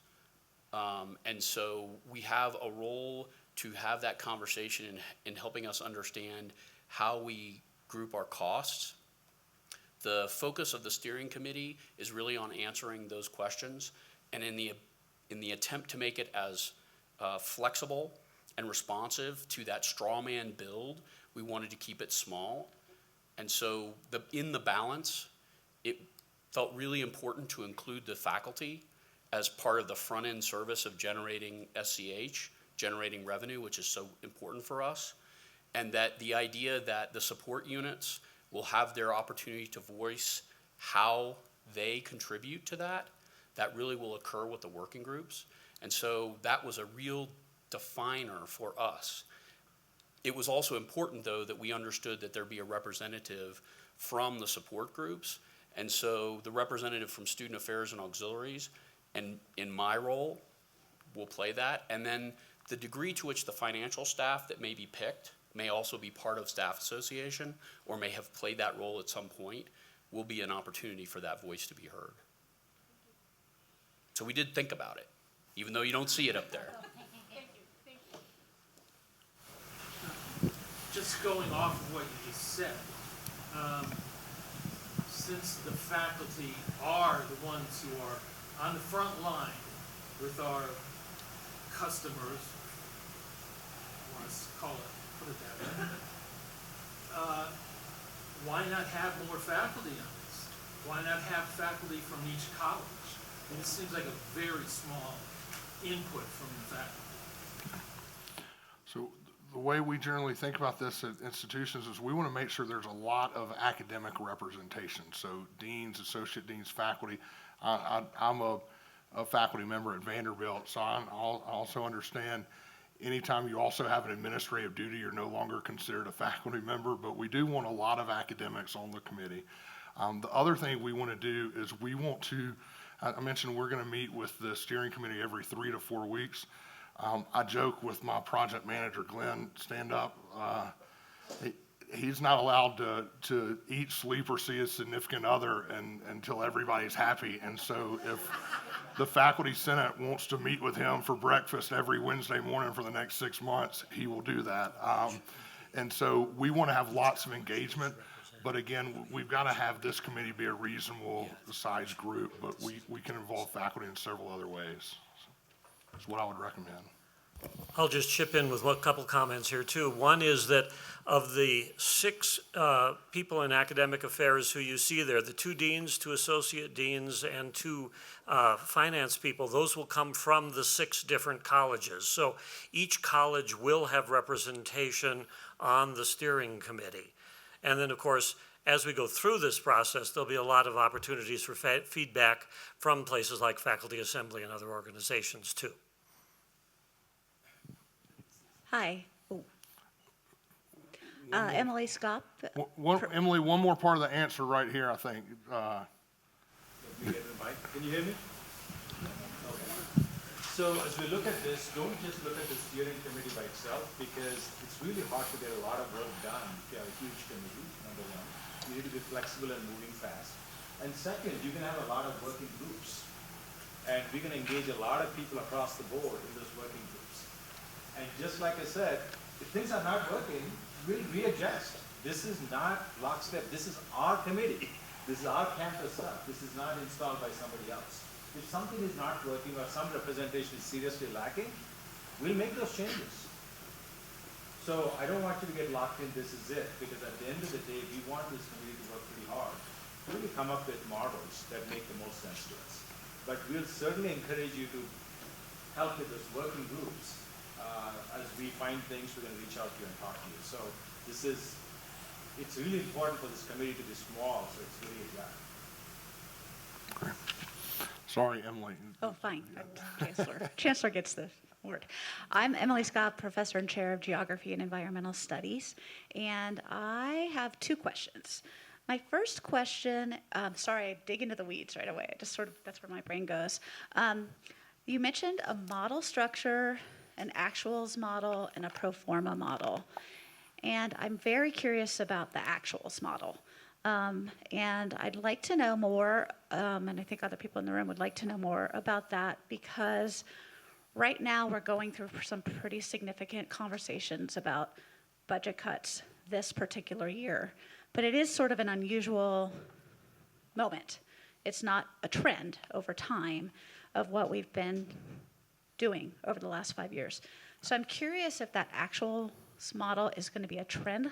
B: And so we have a role to have that conversation in helping us understand how we group our costs. The focus of the steering committee is really on answering those questions, and in the attempt to make it as flexible and responsive to that straw man build, we wanted to keep it small. And so in the balance, it felt really important to include the faculty as part of the front end service of generating SCH, generating revenue, which is so important for us. And that the idea that the support units will have their opportunity to voice how they contribute to that really will occur with the working groups. And so that was a real definer for us. It was also important, though, that we understood that there be a representative from the support groups. And so the representative from student affairs and auxiliaries, and in my role, will play that. And then the degree to which the financial staff that may be picked may also be part of staff association or may have played that role at some point will be an opportunity for that voice to be heard. So we did think about it. even though you don't see it up there.
I: Just going off of what you just said, since the faculty are the ones who are on the front line with our customers, I want to put it that way, why not have more faculty on this? Why not have faculty from each college? And this seems like a very small input from the faculty.
C: So the way we generally think about this at institutions is we want to make sure there's a lot of academic representation. So deans, associate deans, faculty. I'm a faculty member at Vanderbilt, so I also understand anytime you also have an administrative duty, you're no longer considered a faculty member, but we do want a lot of academics on the committee. The other thing we want to do is we want to, I mentioned we're going to meet with the steering committee every 3 to 4 weeks. I joke with my project manager, Glenn, stand up. He's not allowed to eat, sleep, or see his significant other until everybody's happy. And so if the faculty senate wants to meet with him for breakfast every Wednesday morning for the next 6 months, he will do that. And so we want to have lots of engagement. But again, we've got to have this committee be a reasonable size group, but we can involve faculty in several other ways. That's what I would recommend.
J: I'll just chip in with a couple comments here too. One is that of the 6 people in academic affairs who you see there, the 2 deans, 2 associate deans, and 2 finance people, those will come from the 6 different colleges. So each college will have representation on the steering committee. And then, of course, as we go through this process, there'll be a lot of opportunities for feedback from places like Faculty Assembly and other organizations too.
K: Hi. Emily Scott.
C: Emily, one more part of the answer right here, I think.
A: Let me get the mic. Can you hear me? Okay. So as we look at this, don't just look at the steering committee by itself, because it's really hard to get a lot of work done if you have a huge committee, number one. You need to be flexible and moving fast. And second, you can have a lot of working groups. And we can engage a lot of people across the board in those working groups. And just like I said, if things are not working, we'll readjust. This is not lockstep. This is our committee. This is our campus stuff. This is not installed by somebody else. If something is not working or some representation is seriously lacking, we'll make those changes. So I don't want you to get locked in, this is it, because at the end of the day, we want this committee to work pretty hard. Really come up with models that make the most sense to us. But we'll certainly encourage you to help with those working groups. As we find things, we're going to reach out to you and talk to you. So it's really important for this committee to be small, so it's really exact.
C: Okay. Sorry, Emily.
K: Oh, fine. Chancellor. Chancellor gets the word. I'm Emily Scott, professor and chair of Geography and Environmental Studies, and I have 2 questions. My first question, sorry, I dig into the weeds right away. Just sort of, that's where my brain goes. You mentioned a model structure, an actuals model, and a pro forma model. And I'm very curious about the actuals model. And I'd like to know more, and I think other people in the room would like to know more about that, because right now we're going through some pretty significant conversations about budget cuts this particular year. But it is sort of an unusual moment. It's not a trend over time of what we've been doing over the last 5 years. So I'm curious if that actual model is going to be a trend,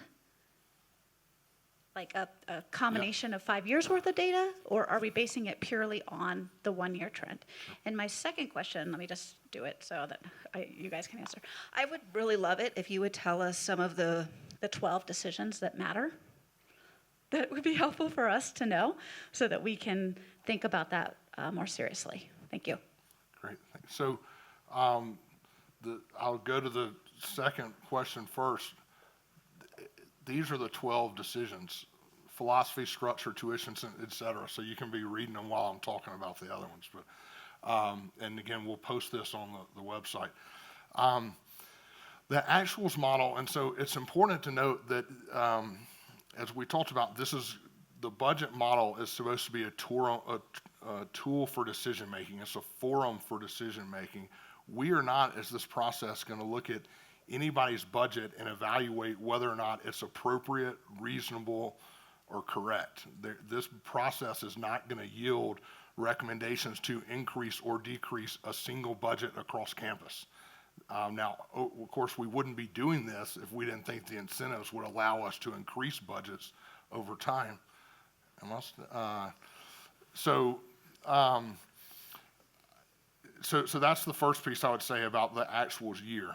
K: like a combination of 5 years worth of data, or are we basing it purely on the 1-year trend? And my second question, let me just do it so that you guys can answer. I would really love it if you would tell us some of the 12 decisions that matter. That would be helpful for us to know so that we can think about that more seriously. Thank you.
C: Great. So I'll go to the second question first. These are the 12 decisions: philosophy, structure, tuition, et cetera. So you can be reading them while I'm talking about the other ones. But and again, we'll post this on the website. The actuals model, and so it's important to note that as we talked about, the budget model is supposed to be a a tool for decision making. It's a forum for decision making. We are not, as this process, going to look at anybody's budget and evaluate whether or not it's appropriate, reasonable, or correct. This process is not going to yield recommendations to increase or decrease a single budget across campus. Now, of course, we wouldn't be doing this if we didn't think the incentives would allow us to increase budgets over time. So that's the first piece I would say about the actuals year.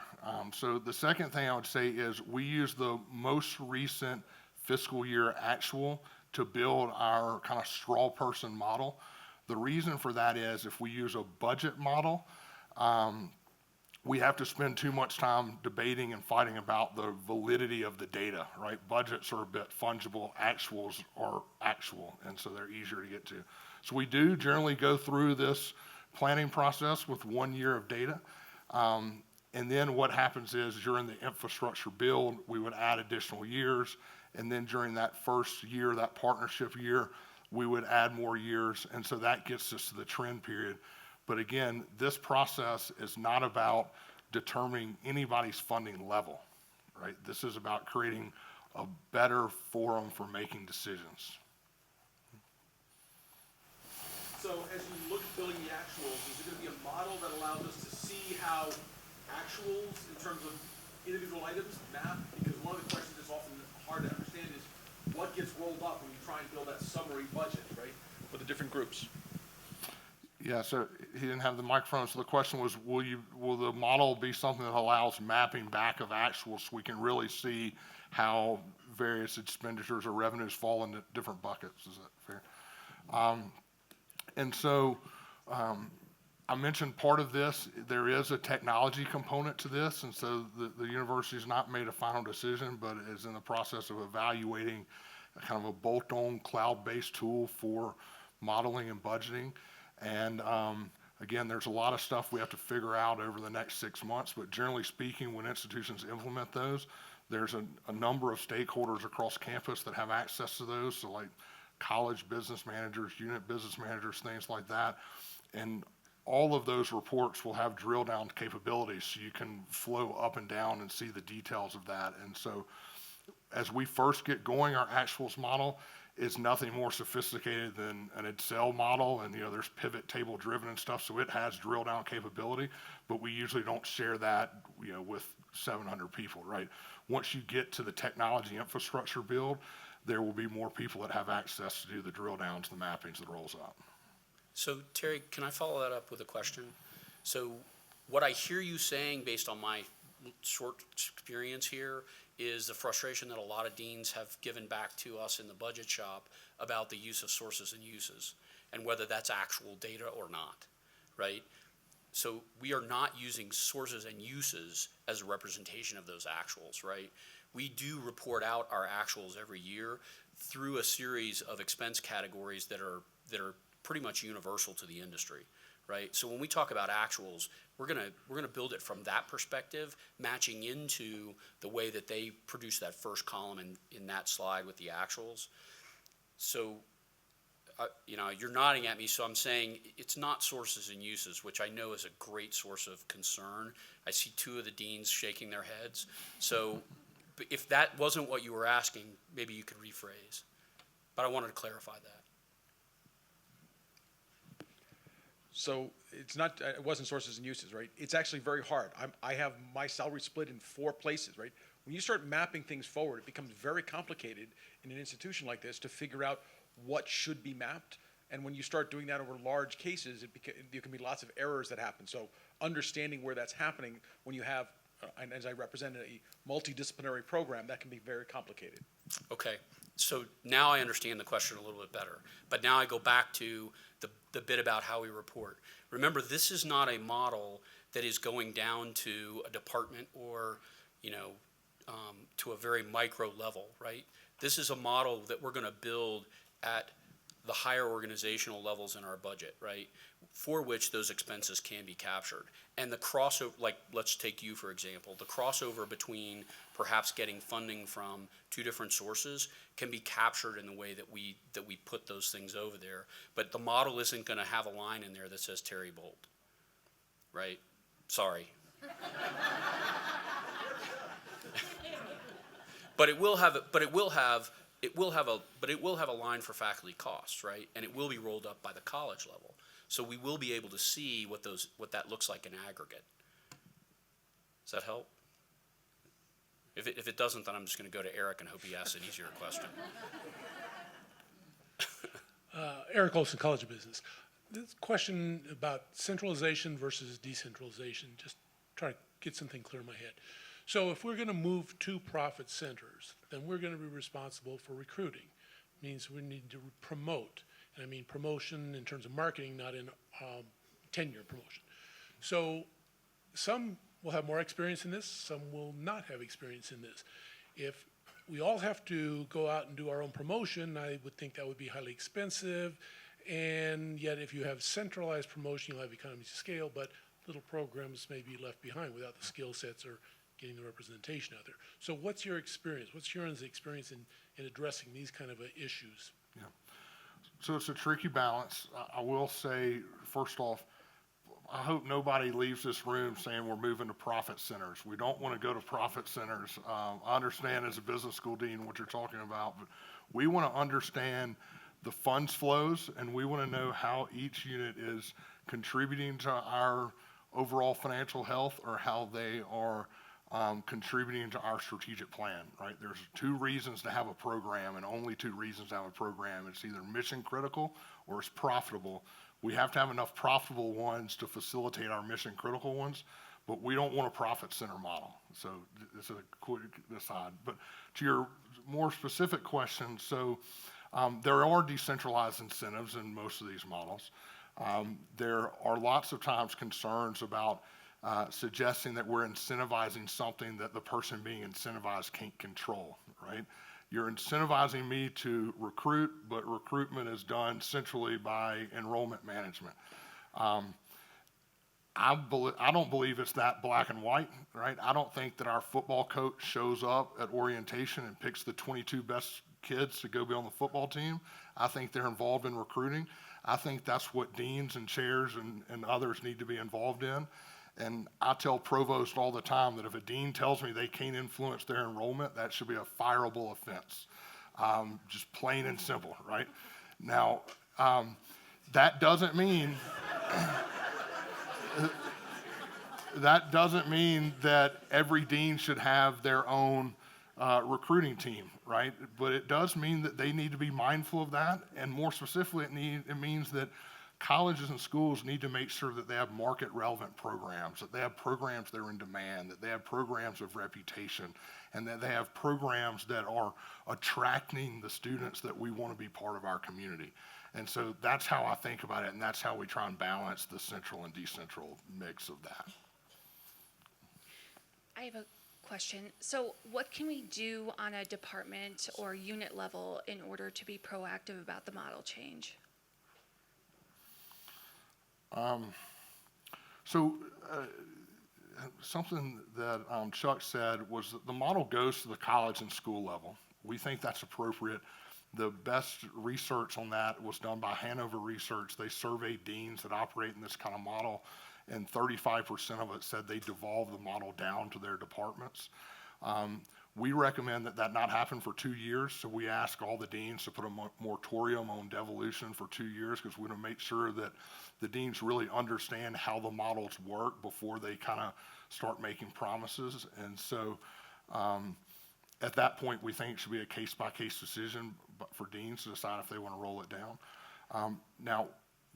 C: So the second thing I would say is we use the most recent fiscal year actual to build our kind of straw person model. The reason for that is if we use a budget model, we have to spend too much time debating and fighting about the validity of the data, right? Budgets are a bit fungible, actuals are actual, and so they're easier to get to. So we do generally go through this planning process with 1 year of data. And then what happens is during the infrastructure build, we would add additional years. And then during that first year, that partnership year, we would add more years. And so that gets us to the trend period. But again, this process is not about determining anybody's funding level, right? This is about creating a better forum for making decisions.
L: So as you look at building the actuals, is it going to be a model that allows us to see how actuals in terms of individual items map? Because one of the questions that's often hard to understand is what gets rolled up when you try and build that summary budget, right, for the different groups?
C: Yeah, so he didn't have the microphone, so the question was, will the model be something that allows mapping back of actuals so we can really see how various expenditures or revenues fall into different buckets? Is that fair? And so I mentioned part of this, there is a technology component to this, and so the university's not made a final decision, but is in the process of evaluating a kind of a bolt-on cloud-based tool for modeling and budgeting. And again, there's a lot of stuff we have to figure out over the next 6 months, but generally speaking, when institutions implement those, there's a number of stakeholders across campus that have access to those, so like college business managers, unit business managers, things like that. And all of those reports will have drill down capabilities so you can flow up and down and see the details of that. And so as we first get going, our actuals model is nothing more sophisticated than an Excel model, and there's pivot table driven and stuff, so it has drill down capability, but we usually don't share that with 700 people, right? Once you get to the technology infrastructure build, there will be more people that have access to do the drill downs, the mappings that rolls up.
B: So Terry, can I follow that up with a question? So what I hear you saying based on my short experience here is the frustration that a lot of deans have given back to us in the budget shop about the use of sources and uses and whether that's actual data or not, right? So we are not using sources and uses as a representation of those actuals, right? We do report out our actuals every year through a series of expense categories that are pretty much universal to the industry, right? So when we talk about actuals, we're gonna build it from that perspective, matching into the way that they produce that first column in that slide with the actuals. So, you're nodding at me, so I'm saying it's not sources and uses, which I know is a great source of concern. I see two of the deans shaking their heads. So if that wasn't what you were asking, maybe you could rephrase. But I wanted to clarify that.
L: So it wasn't sources and uses, right? It's actually very hard. I have my salary split in 4 places, right? When you start mapping things forward, it becomes very complicated in an institution like this to figure out what should be mapped. And when you start doing that over large cases, there can be lots of errors that happen. So understanding where that's happening when you have, and as I represented, a multidisciplinary program, that can be very complicated.
B: Okay, so now I understand the question a little bit better. But now I go back to the bit about how we report. Remember, this is not a model that is going down to a department or, to a very micro level, right? This is a model that we're going to build at the higher organizational levels in our budget, right? For which those expenses can be captured. And the crossover, like, let's take you, for example, the crossover between perhaps getting funding from two different sources can be captured in the way that we put those things over there. But the model isn't gonna have a line in there that says Terry Bolt, right? Sorry. But it will have a line for faculty costs, right? And it will be rolled up by the college level. So we will be able to see what that looks like in aggregate. Does that help? If it doesn't, then I'm just gonna go to Eric and hope he asks an easier question.
M: Eric Olson, College of Business. This question about centralization versus decentralization, just try to get something clear in my head. So if we're going to move to profit centers, then we're going to be responsible for recruiting. Means we need to promote, and I mean promotion in terms of marketing, not in tenure promotion. So some will have more experience in this, some will not have experience in this. If we all have to go out and do our own promotion, I would think that would be highly expensive. And yet if you have centralized promotion, you'll have economies of scale, but little programs may be left behind without the skill sets or getting the representation out there. So what's your experience? What's your experience in addressing these kind of issues?
C: Yeah. So it's a tricky balance. I will say, first off, I hope nobody leaves this room saying we're moving to profit centers. We don't want to go to profit centers. I understand as a business school dean what you're talking about, but we want to understand the funds flows, and we want to know how each unit is contributing to our overall financial health, or how they are contributing to our strategic plan, right? There's two reasons to have a program, and only two reasons to have a program. It's either mission critical or it's profitable. We have to have enough profitable ones to facilitate our mission critical ones, but we don't want a profit center model. So this is a quick aside. But to your more specific question, so there are decentralized incentives in most of these models. There are lots of times concerns about suggesting that we're incentivizing something that the person being incentivized can't control, right? You're incentivizing me to recruit, but recruitment is done centrally by enrollment management. I don't believe it's that black and white, right? I don't think that our football coach shows up at orientation and picks the 22 best kids to go be on the football team. I think they're involved in recruiting. I think that's what deans and chairs and others need to be involved in. And I tell provosts all the time that if a dean tells me they can't influence their enrollment, that should be a fireable offense. Just plain and simple, right? Now, that doesn't mean that every dean should have their own recruiting team, right? But it does mean that they need to be mindful of that, and more specifically, it means that colleges and schools need to make sure that they have market relevant programs, that they have programs that are in demand, that they have programs of reputation, and that they have programs that are attracting the students that we want to be part of our community. And so that's how I think about it, and that's how we try and balance the central and decentral mix of that.
N: I have a question. So what can we do on a department or unit level in order to be proactive about the model change?
C: Something that Chuck said was that the model goes to the college and school level. We think that's appropriate. The best research on that was done by Hanover Research. They surveyed deans that operate in this kind of model, and 35% of it said they devolve the model down to their departments. We recommend that not happen for 2 years, so we ask all the deans to put a moratorium on devolution for 2 years, because we want to make sure that the deans really understand how the models work before they kind of start making promises. And so at that point, we think it should be a case-by-case decision for deans to decide if they want to roll it down. Now,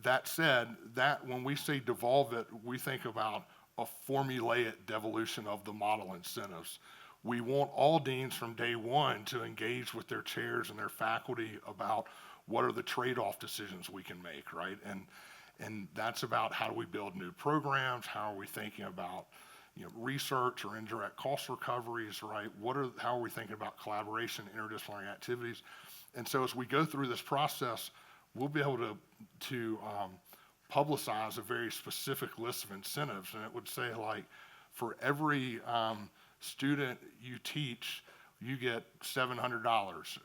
C: that said, that when we say devolve it, we think about a formulaic devolution of the model incentives. We want all deans from day one to engage with their chairs and their faculty about what are the trade-off decisions we can make, right? And that's about how do we build new programs, how are we thinking about research or indirect cost recoveries, right? How are we thinking about collaboration, interdisciplinary activities? And so as we go through this process, we'll be able to publicize a very specific list of incentives, and it would say like, for every student you teach, you get $700.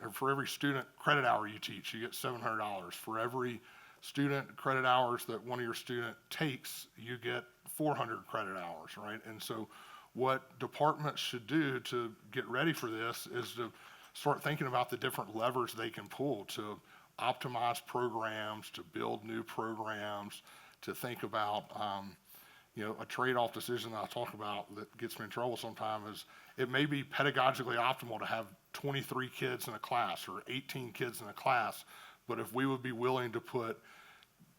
C: Or for every student credit hour you teach, you get $700. For every student credit hours that one of your student takes, you get 400 credit hours, right? And so what departments should do to get ready for this is to start thinking about the different levers they can pull to optimize programs, to build new programs, to think about, a trade-off decision that I talk about that gets me in trouble sometimes is it may be pedagogically optimal to have 23 kids in a class or 18 kids in a class, but if we would be willing to put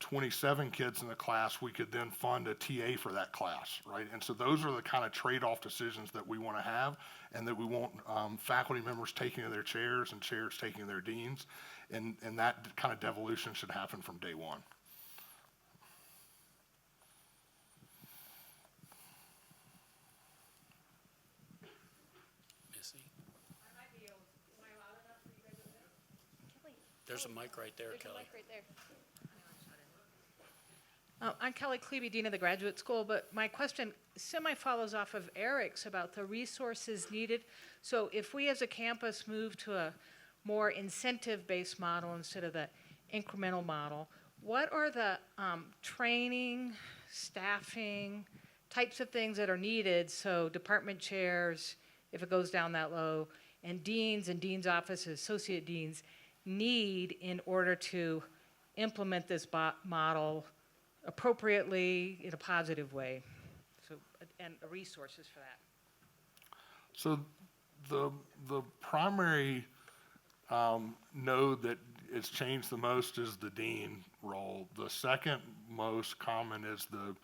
C: 27 kids in the class, we could then fund a TA for that class, right? And so those are the kind of trade-off decisions that we want to have, and that we want faculty members taking their chairs and chairs taking their deans, and that kind of devolution should happen from day one.
B: Missy? There's a mic right there, Kelly.
O: I'm Kelly Klebe, Dean of the Graduate School, but my question semi-follows off of Eric's about the resources needed. So if we as a campus move to a more incentive-based model instead of the incremental model, what are the training, staffing, types of things that are needed so department chairs, if it goes down that low, and dean's offices, associate deans, need in order to implement this model appropriately in a positive way, so, and resources for that?
C: So the primary node that has changed the most is the dean role. The second most common is the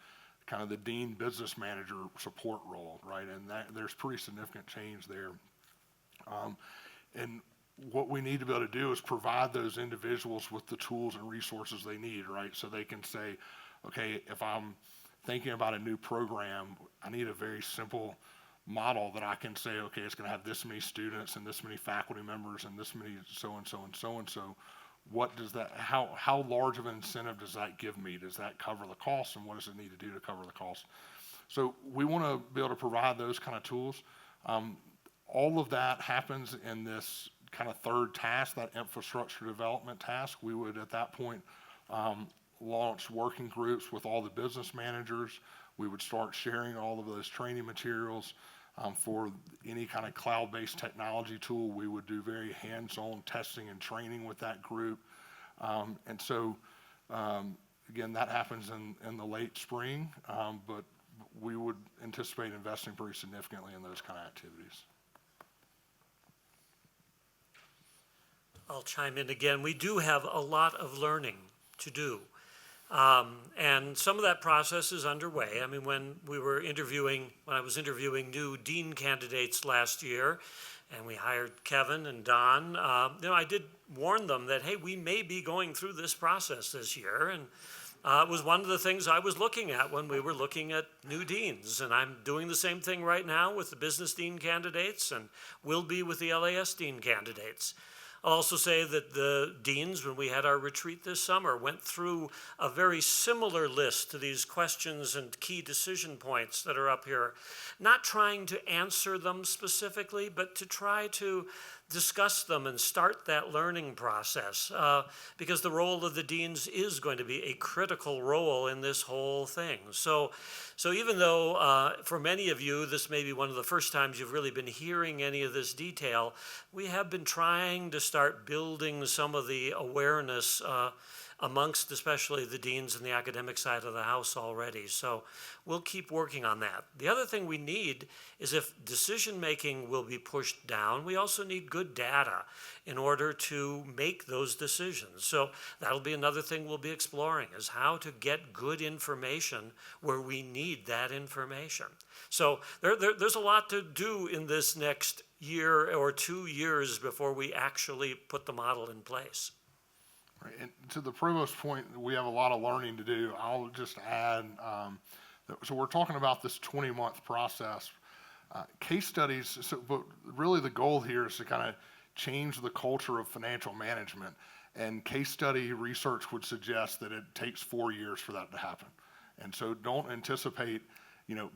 C: kind of the dean business manager support role, right? And there's pretty significant change there. And what we need to be able to do is provide those individuals with the tools and resources they need, right? So they can say, okay, if I'm thinking about a new program, I need a very simple model that I can say, okay, it's going to have this many students and this many faculty members and this many so-and-so and so-and-so. What does that, how large of an incentive does that give me? Does that cover the cost, and what does it need to do to cover the cost? So we want to be able to provide those kind of tools. All of that happens in this kind of third task, that infrastructure development task. We would at that point launch working groups with all the business managers. We would start sharing all of those training materials. For any kind of cloud-based technology tool, we would do very hands-on testing and training with that group. And so, again, that happens in the late spring, but we would anticipate investing pretty significantly in those kind of activities.
J: I'll chime in again. We do have a lot of learning to do. And some of that process is underway. I mean, when I was interviewing new dean candidates last year, and we hired Kevin and Don, I did warn them that, hey, we may be going through this process this year. And it was one of the things I was looking at when we were looking at new deans. And I'm doing the same thing right now with the business dean candidates, and will be with the LAS dean candidates. I'll also say that the deans, when we had our retreat this summer, went through a very similar list to these questions and key decision points that are up here, not trying to answer them specifically, but to try to discuss them and start that learning process, because the role of the deans is going to be a critical role in this whole thing. So even though for many of you, this may be one of the first times you've really been hearing any of this detail, we have been trying to start building some of the awareness amongst especially the deans and the academic side of the house already. So we'll keep working on that. The other thing we need is, if decision-making will be pushed down, we also need good data in order to make those decisions. So that'll be another thing we'll be exploring, is how to get good information where we need that information. So there's a lot to do in this next year or 2 years before we actually put the model in place.
C: Right. And to the provost point, we have a lot of learning to do. I'll just add, so we're talking about this 20-month process. Case studies, but really the goal here is to kind of change the culture of financial management. And case study research would suggest that it takes 4 years for that to happen. And so don't anticipate,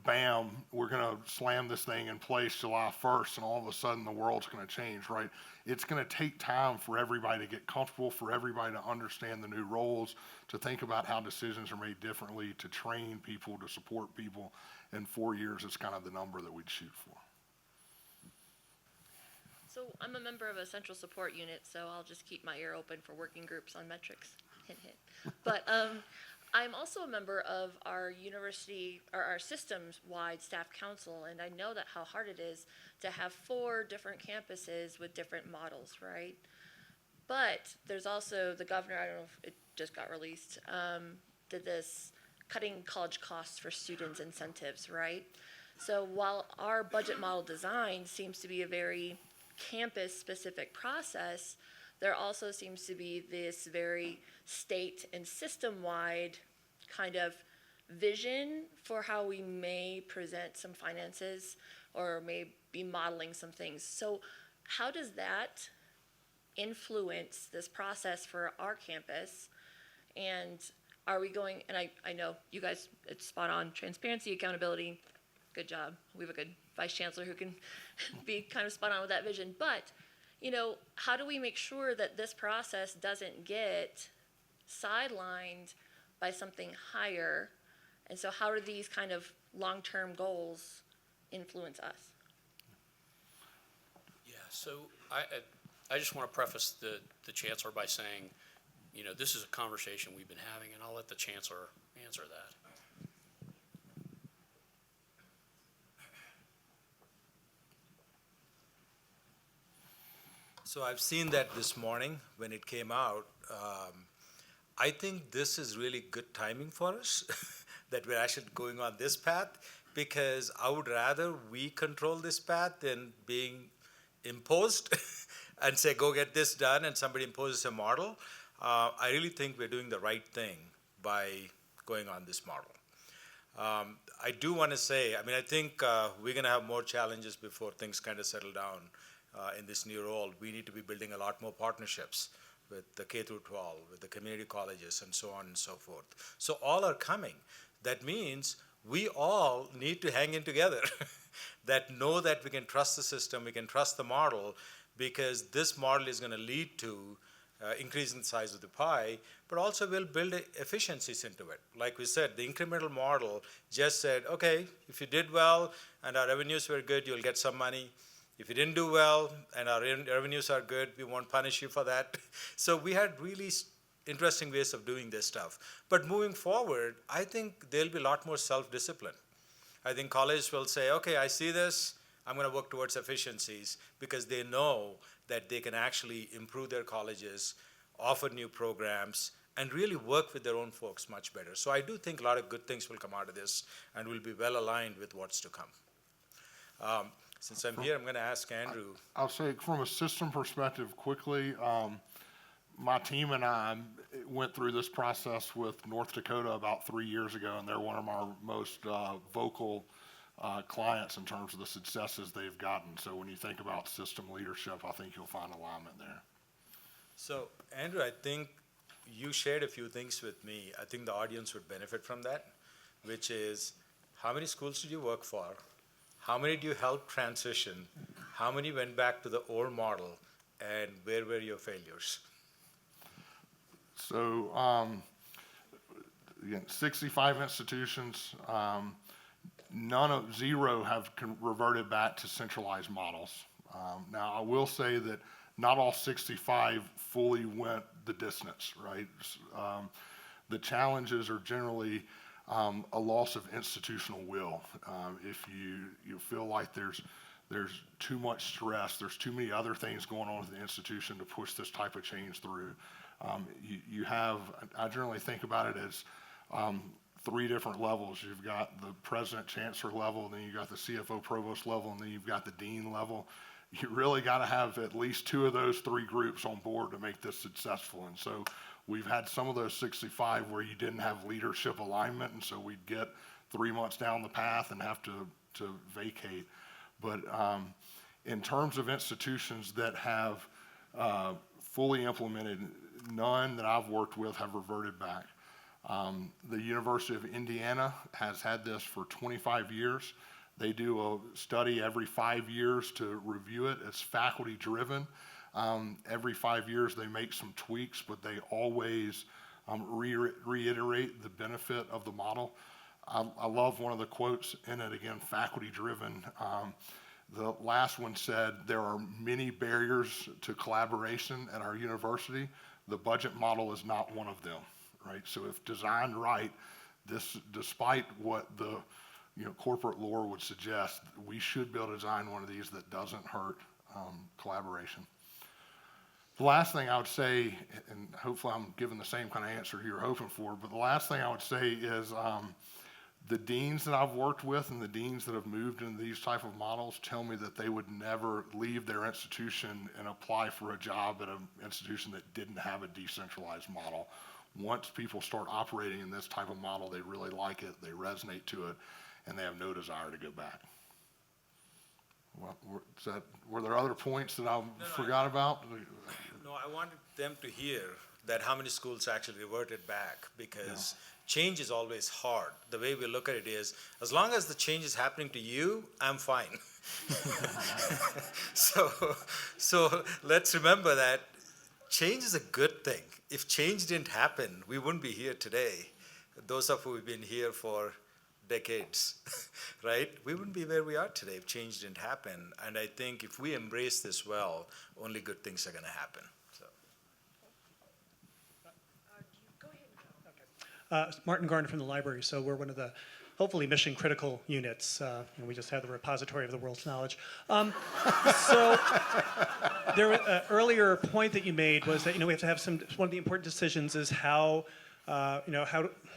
C: bam, we're going to slam this thing in place July 1st and all of a sudden the world's going to change, right? It's going to take time for everybody to get comfortable, for everybody to understand the new roles, to think about how decisions are made differently, to train people, to support people. And 4 years is kind of the number that we'd shoot for.
P: So I'm a member of a central support unit, so I'll just keep my ear open for working groups on metrics. Hint, hint. But I'm also a member of our university, or our systems-wide staff council, and I know that how hard it is to have 4 different campuses with different models, right? But there's also the governor, I don't know if it just got released, did this cutting college costs for students incentives, right? So while our budget model design seems to be a very campus-specific process, there also seems to be this very state and system-wide kind of vision for how we may present some finances or may be modeling some things. So how does that influence this process for our campus? And are we going, and I know you guys, it's spot on, transparency, accountability, good job. We have a good vice chancellor who can be kind of spot on with that vision. But, how do we make sure that this process doesn't get sidelined by something higher? And so how do these kind of long-term goals influence us?
B: Yeah, so I just want to preface the Chancellor by saying, this is a conversation we've been having, and I'll let the Chancellor answer that.
A: So I've seen that this morning when it came out. I think this is really good timing for us, that we're actually going on this path, because I would rather we control this path than being imposed and say, go get this done, and somebody imposes a model. I really think we're doing the right thing by going on this model. I do want to say, I think we're going to have more challenges before things kind of settle down in this new role. We need to be building a lot more partnerships with the K through 12, with the community colleges, and so on and so forth. So all are coming. That means we all need to hang in together, that know that we can trust the system, we can trust the model, because this model is going to lead to increasing the size of the pie, but also will build efficiencies into it. Like we said, the incremental model just said, okay, if you did well and our revenues were good, you'll get some money. If you didn't do well and our revenues are good, we won't punish you for that. So we had really interesting ways of doing this stuff. But moving forward, I think there'll be a lot more self-discipline. I think colleges will say, okay, I see this, I'm going to work towards efficiencies, because they know that they can actually improve their colleges, offer new programs, and really work with their own folks much better. So I do think a lot of good things will come out of this, and we'll be well aligned with what's to come. Since I'm here, I'm going to ask Andrew.
C: I'll say from a system perspective quickly, my team and I went through this process with North Dakota about 3 years ago, and they're one of our most vocal clients in terms of the successes they've gotten. So when you think about system leadership, I think you'll find alignment there.
A: So Andrew, I think you shared a few things with me. I think the audience would benefit from that, which is, how many schools did you work for? How many do you help transition? How many went back to the old model? And where were your failures?
C: So, again, 65 institutions, zero have reverted back to centralized models. Now, I will say that not all 65 fully went the distance, right? The challenges are generally a loss of institutional will. If you feel like there's too much stress, there's too many other things going on with the institution to push this type of change through. I generally think about it as 3 different levels. You've got the president, chancellor level, then you've got the CFO, provost level, and then you've got the dean level. You really got to have at least 2 of those 3 groups on board to make this successful. And so we've had some of those 65 where you didn't have leadership alignment, and so we'd get 3 months down the path and have to vacate. But in terms of institutions that have fully implemented, none that I've worked with have reverted back. The University of Indiana has had this for 25 years. They do a study every 5 years to review it. It's faculty driven. Every 5 years they make some tweaks, but they always reiterate the benefit of the model. I love one of the quotes in it, again, faculty driven. The last one said, there are many barriers to collaboration at our university. The budget model is not one of them, right? So if designed right, this, despite what the corporate lore would suggest, we should be able to design one of these that doesn't hurt collaboration. The last thing I would say, and hopefully I'm giving the same kind of answer you're hoping for, but the last thing I would say is the deans that I've worked with and the deans that have moved into these type of models tell me that they would never leave their institution and apply for a job at an institution that didn't have a decentralized model. Once people start operating in this type of model, they really like it, they resonate to it, and they have no desire to go back. Well, were there other points that I forgot about?
A: No, I wanted them to hear that how many schools actually reverted back, because change is always hard. The way we look at it is, as long as the change is happening to you, I'm fine. So let's remember that change is a good thing. If change didn't happen, we wouldn't be here today. Those of us who have been here for decades, right? We wouldn't be where we are today if change didn't happen. And I think if we embrace this well, only good things are going to happen.
Q: Martin Garner from the library. So we're one of the hopefully mission critical units. And we just have the repository of the world's knowledge. So there was an earlier point that you made was that we have to have one of the important decisions is how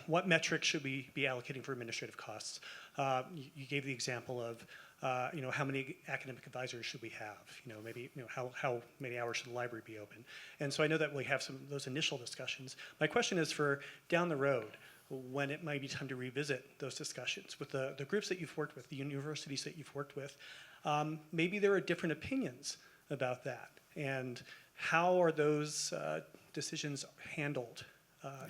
Q: what metrics should we be allocating for administrative costs. You gave the example of how many academic advisors should we have? Maybe how many hours should the library be open? And so I know that we have some of those initial discussions. My question is for down the road, when it might be time to revisit those discussions with the groups that you've worked with, the universities that you've worked with. Maybe there are different opinions about that, and how are those decisions handled?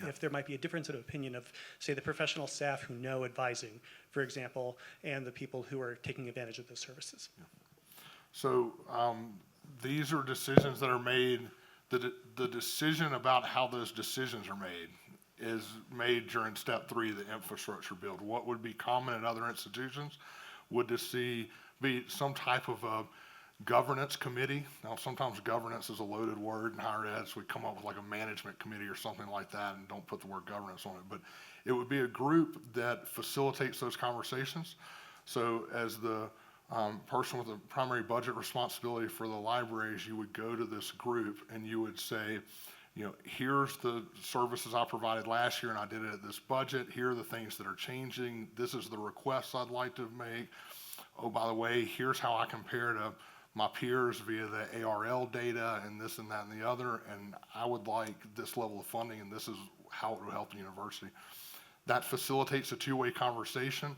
Q: If there might be a difference of opinion of, say, the professional staff who know advising, for example, and the people who are taking advantage of those services.
C: So these are decisions that are made. The decision about how those decisions are made is made during step 3 of the infrastructure build. What would be common in other institutions would be some type of a governance committee. Now, sometimes governance is a loaded word in higher ed, so we come up with like a management committee or something like that and don't put the word governance on it. But it would be a group that facilitates those conversations. So as the person with the primary budget responsibility for the libraries, you would go to this group and you would say, here's the services I provided last year and I did it at this budget. Here are the things that are changing. This is the requests I'd like to make. Oh, by the way, here's how I compare to my peers via the ARL data and this and that and the other, and I would like this level of funding, and this is how it will help the university. That facilitates a two-way conversation.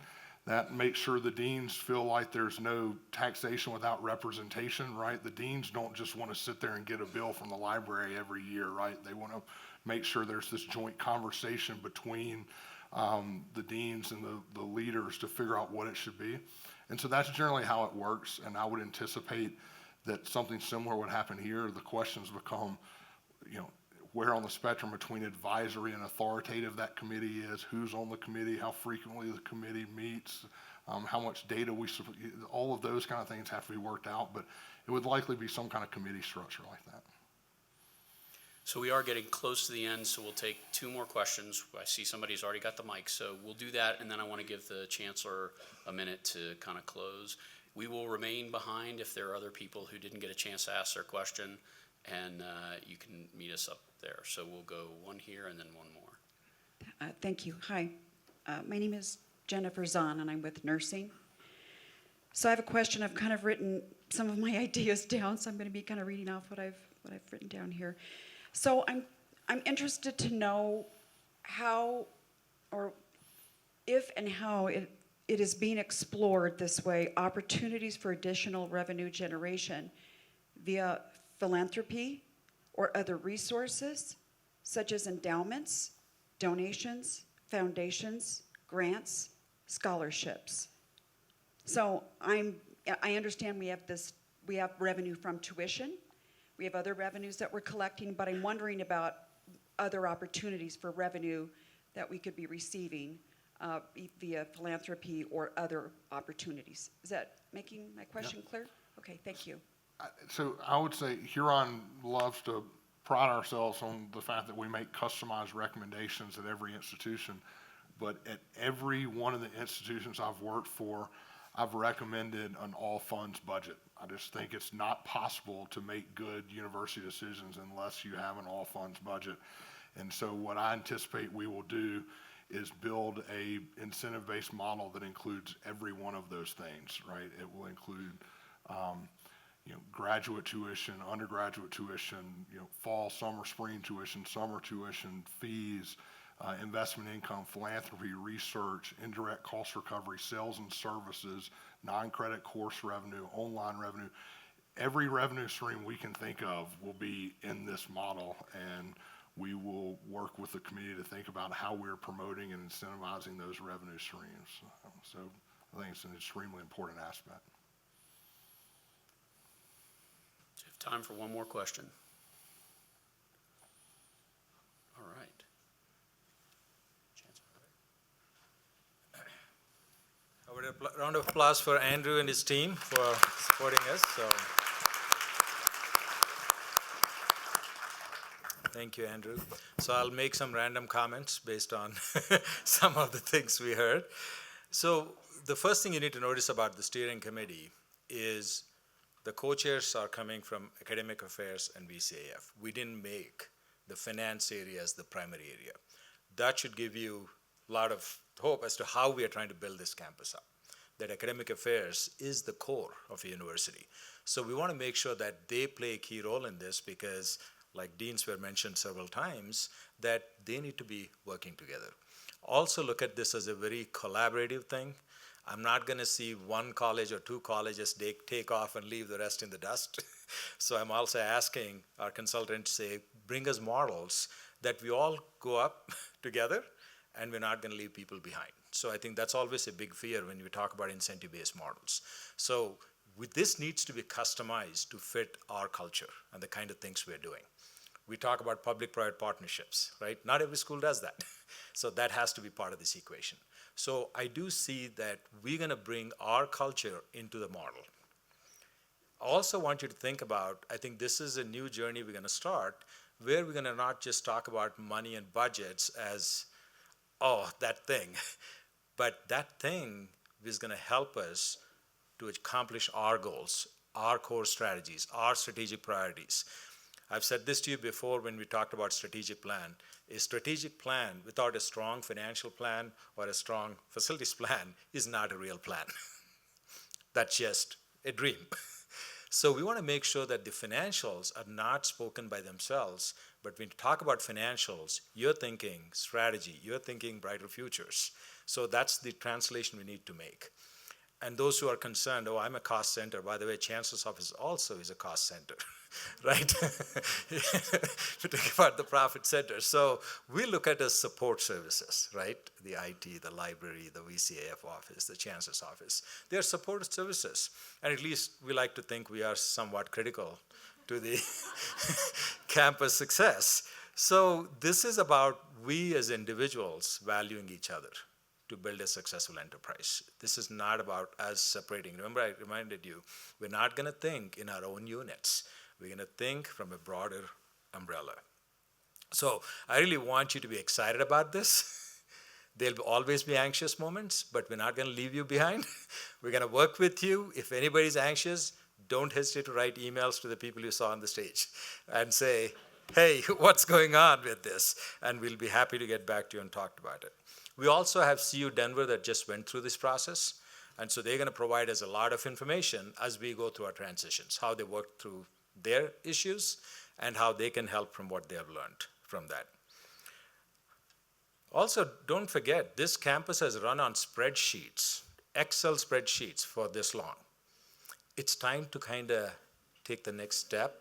C: That makes sure the deans feel like there's no taxation without representation, right? The deans don't just want to sit there and get a bill from the library every year, right? They want to make sure there's this joint conversation between the deans and the leaders to figure out what it should be. And so that's generally how it works, and I would anticipate that something similar would happen here. The questions become, where on the spectrum between advisory and authoritative that committee is, who's on the committee, how frequently the committee meets, how much data all of those kind of things have to be worked out, but it would likely be some kind of committee structure like that.
B: So we are getting close to the end, so we'll take 2 more questions. I see somebody's already got the mic, so we'll do that, and then I want to give the Chancellor a minute to kind of close. We will remain behind if there are other people who didn't get a chance to ask their question, and you can meet us up there. So we'll go one here and then one more.
R: Thank you. Hi, my name is Jennifer Zahn, and I'm with nursing. So I have a question. I've kind of written some of my ideas down, so I'm going to be kind of reading off what I've written down here. So I'm interested to know how, or if and how it is being explored this way, opportunities for additional revenue generation via philanthropy or other resources, such as endowments, donations, foundations, grants, scholarships. So I understand we have revenue from tuition, we have other revenues that we're collecting, but I'm wondering about other opportunities for revenue that we could be receiving via philanthropy or other opportunities. Is that making my question clear? Okay, thank you.
C: So I would say Huron loves to pride ourselves on the fact that we make customized recommendations at every institution, but at every one of the institutions I've worked for, I've recommended an all funds budget. I just think it's not possible to make good university decisions unless you have an all funds budget. And so what I anticipate we will do is build a incentive-based model that includes every one of those things, right? It will include, graduate tuition, undergraduate tuition, fall, summer, spring tuition, summer tuition, fees, investment income, philanthropy, research, indirect cost recovery, sales and services, non-credit course revenue, online revenue. Every revenue stream we can think of will be in this model, and we will work with the community to think about how we're promoting and incentivizing those revenue streams. So I think it's an extremely important aspect.
B: Do you have time for one more question? All right.
A: A round of applause for Andrew and his team for supporting us. So, thank you, Andrew. So I'll make some random comments based on some of the things we heard. So the first thing you need to notice about the steering committee is the co-chairs are coming from academic affairs and VCAF. We didn't make the finance area as the primary area. That should give you a lot of hope as to how we are trying to build this campus up. That academic affairs is the core of a university. So we want to make sure that they play a key role in this because, like deans were mentioned several times, that they need to be working together. Also look at this as a very collaborative thing. I'm not going to see one college or two colleges take off and leave the rest in the dust. So I'm also asking our consultant to say, bring us models that we all go up together and we're not going to leave people behind. So I think that's always a big fear when we talk about incentive-based models. So this needs to be customized to fit our culture and the kind of things we're doing. We talk about public-private partnerships, right? Not every school does that. So that has to be part of this equation. So I do see that we're going to bring our culture into the model. I also want you to think about, I think this is a new journey we're going to start, where we're going to not just talk about money and budgets as, oh, that thing. But that thing is going to help us to accomplish our goals, our core strategies, our strategic priorities. I've said this to you before when we talked about strategic plan. A strategic plan without a strong financial plan or a strong facilities plan is not a real plan. That's just a dream. So we want to make sure that the financials are not spoken by themselves, but when you talk about financials, you're thinking strategy, you're thinking brighter futures. So that's the translation we need to make. And those who are concerned, oh, I'm a cost center. By the way, Chancellor's office also is a cost center, right? To think about the profit center. So we look at as support services, right? The IT, the library, the VCAF office, the Chancellor's office. They're support services. And at least we like to think we are somewhat critical to the campus success. So this is about we as individuals valuing each other to build a successful enterprise. This is not about us separating. Remember, I reminded you, we're not going to think in our own units. We're going to think from a broader umbrella. So I really want you to be excited about this. There'll always be anxious moments, but we're not going to leave you behind. We're going to work with you. If anybody's anxious, don't hesitate to write emails to the people you saw on the stage and say, hey, what's going on with this? And we'll be happy to get back to you and talk about it. We also have CU Denver that just went through this process, and so they're going to provide us a lot of information as we go through our transitions, how they work through their issues and how they can help from what they have learned from that. Also, don't forget, this campus has run on spreadsheets. Excel spreadsheets for this long. It's time to kind of take the next step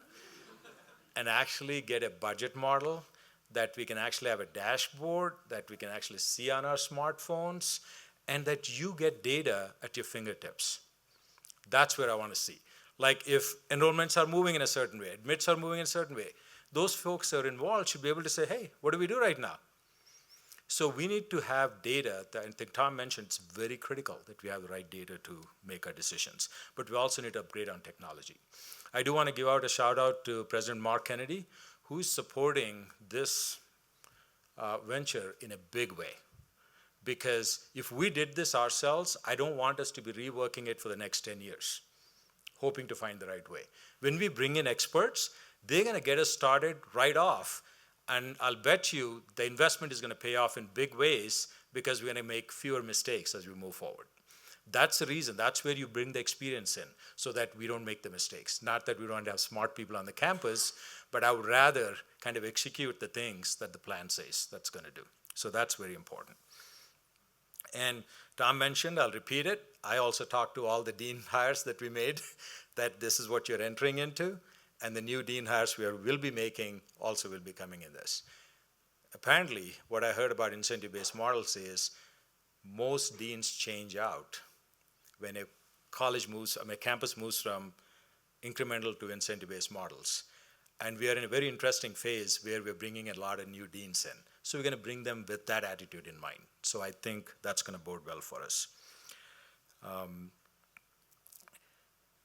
A: and actually get a budget model that we can actually have a dashboard that we can actually see on our smartphones, and that you get data at your fingertips. That's where I want to see. Like if enrollments are moving in a certain way, admits are moving in a certain way, those folks who are involved should be able to say, hey, what do we do right now? So we need to have data that, I think Tom mentioned, it's very critical that we have the right data to make our decisions. But we also need to upgrade on technology. I do want to give out a shout out to President Mark Kennedy, who is supporting this venture in a big way. Because if we did this ourselves, I don't want us to be reworking it for the next 10 years, hoping to find the right way. When we bring in experts, they're going to get us started right off. And I'll bet you the investment is going to pay off in big ways because we're going to make fewer mistakes as we move forward. That's the reason. That's where you bring the experience in so that we don't make the mistakes. Not that we don't have smart people on the campus, but I would rather kind of execute the things that the plan says that's going to do. So that's very important. And Tom mentioned, I'll repeat it, I also talked to all the dean hires that we made, that this is what you're entering into, and the new dean hires we will be making also will be coming in this. Apparently, what I heard about incentive-based models is most deans change out when a college moves, a campus moves from incremental to incentive-based models. And we are in a very interesting phase where we're bringing a lot of new deans in. So we're going to bring them with that attitude in mind. So I think that's going to bode well for us.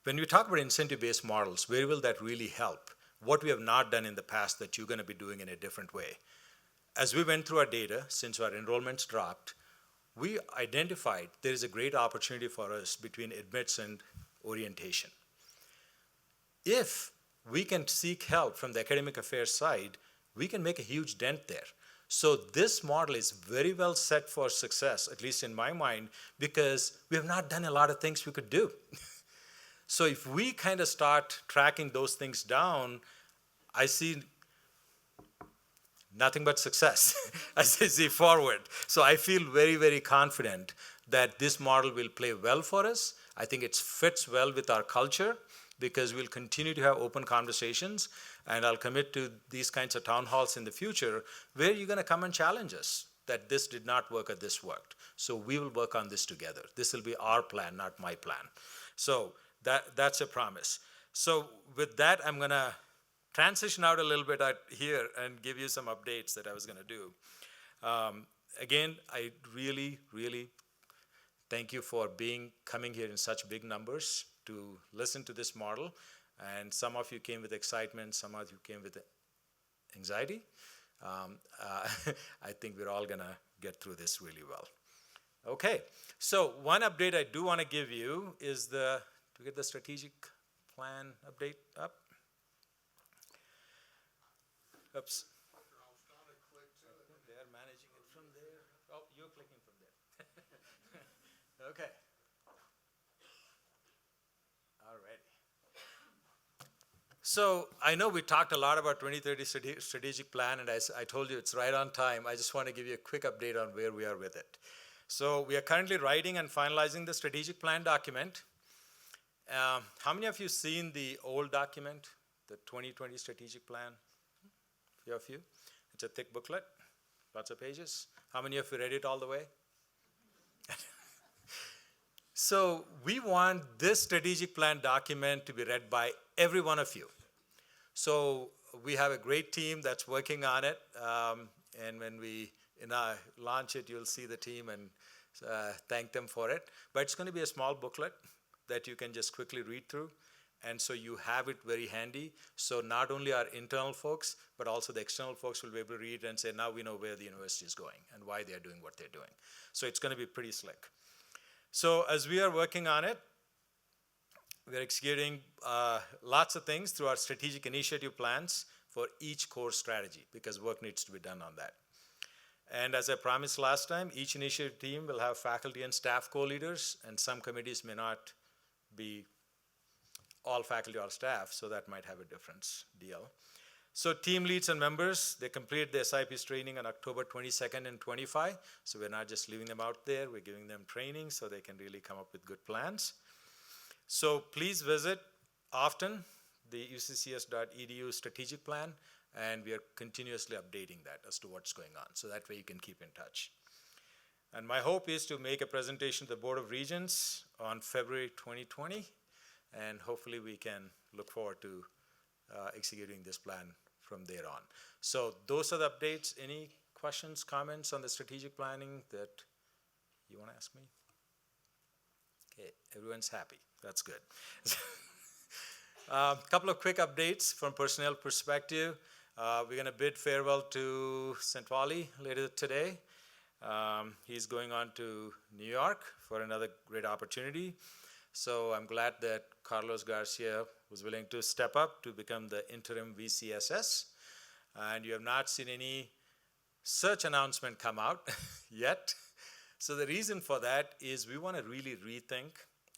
A: When we talk about incentive-based models, where will that really help? What we have not done in the past that you're going to be doing in a different way. As we went through our data, since our enrollments dropped, we identified there is a great opportunity for us between admits and orientation. If we can seek help from the academic affairs side, we can make a huge dent there. So this model is very well set for success, at least in my mind, because we have not done a lot of things we could do. So if we kind of start tracking those things down, I see nothing but success as I see forward. So I feel very, very confident that this model will play well for us. I think it fits well with our culture because we'll continue to have open conversations, and I'll commit to these kinds of town halls in the future where you're going to come and challenge us that this did not work or this worked. So we will work on this together. This will be our plan, not my plan. So that's a promise. So with that, I'm going to transition out a little bit out here and give you some updates that I was going to do. Again, I really, really thank you for coming here in such big numbers to listen to this model. And some of you came with excitement, some of you came with anxiety. I think we're all going to get through this really well. Okay, so one update I do want to give you is to get the strategic plan update up. Oops. They're managing it from there. Oh, you're clicking from there. Okay. All right. So I know we talked a lot about 2030 strategic plan, and I told you it's right on time. I just want to give you a quick update on where we are with it. So we are currently writing and finalizing the strategic plan document. How many of you seen the old document, the 2020 strategic plan? A few. It's a thick booklet, lots of pages. How many of you read it all the way? So we want this strategic plan document to be read by every one of you. So we have a great team that's working on it. And when we launch it, you'll see the team and thank them for it. But it's going to be a small booklet that you can just quickly read through. And so you have it very handy. So not only our internal folks, but also the external folks will be able to read and say, now we know where the university is going and why they're doing what they're doing. So it's going to be pretty slick. So as we are working on it, we're executing lots of things through our strategic initiative plans for each core strategy, because work needs to be done on that. And as I promised last time, each initiative team will have faculty and staff co-leaders, and some committees may not be all faculty or staff, so that might have a difference deal. So team leads and members, they completed the SIP's training on October 22nd and 25. So we're not just leaving them out there, we're giving them training so they can really come up with good plans. So please visit often the uccs.edu strategic plan, and we are continuously updating that as to what's going on. So that way you can keep in touch. And my hope is to make a presentation to the Board of Regents on February 2020, and hopefully we can look forward to executing this plan from there on. So those are the updates. Any questions, comments on the strategic planning that you want to ask me? Okay, everyone's happy. That's good. Couple of quick updates from personnel perspective. We're going to bid farewell to St. Wally later today. He's going on to New York for another great opportunity. So I'm glad that Carlos Garcia was willing to step up to become the interim VCSS. And you have not seen any search announcement come out yet. So the reason for that is we want to really rethink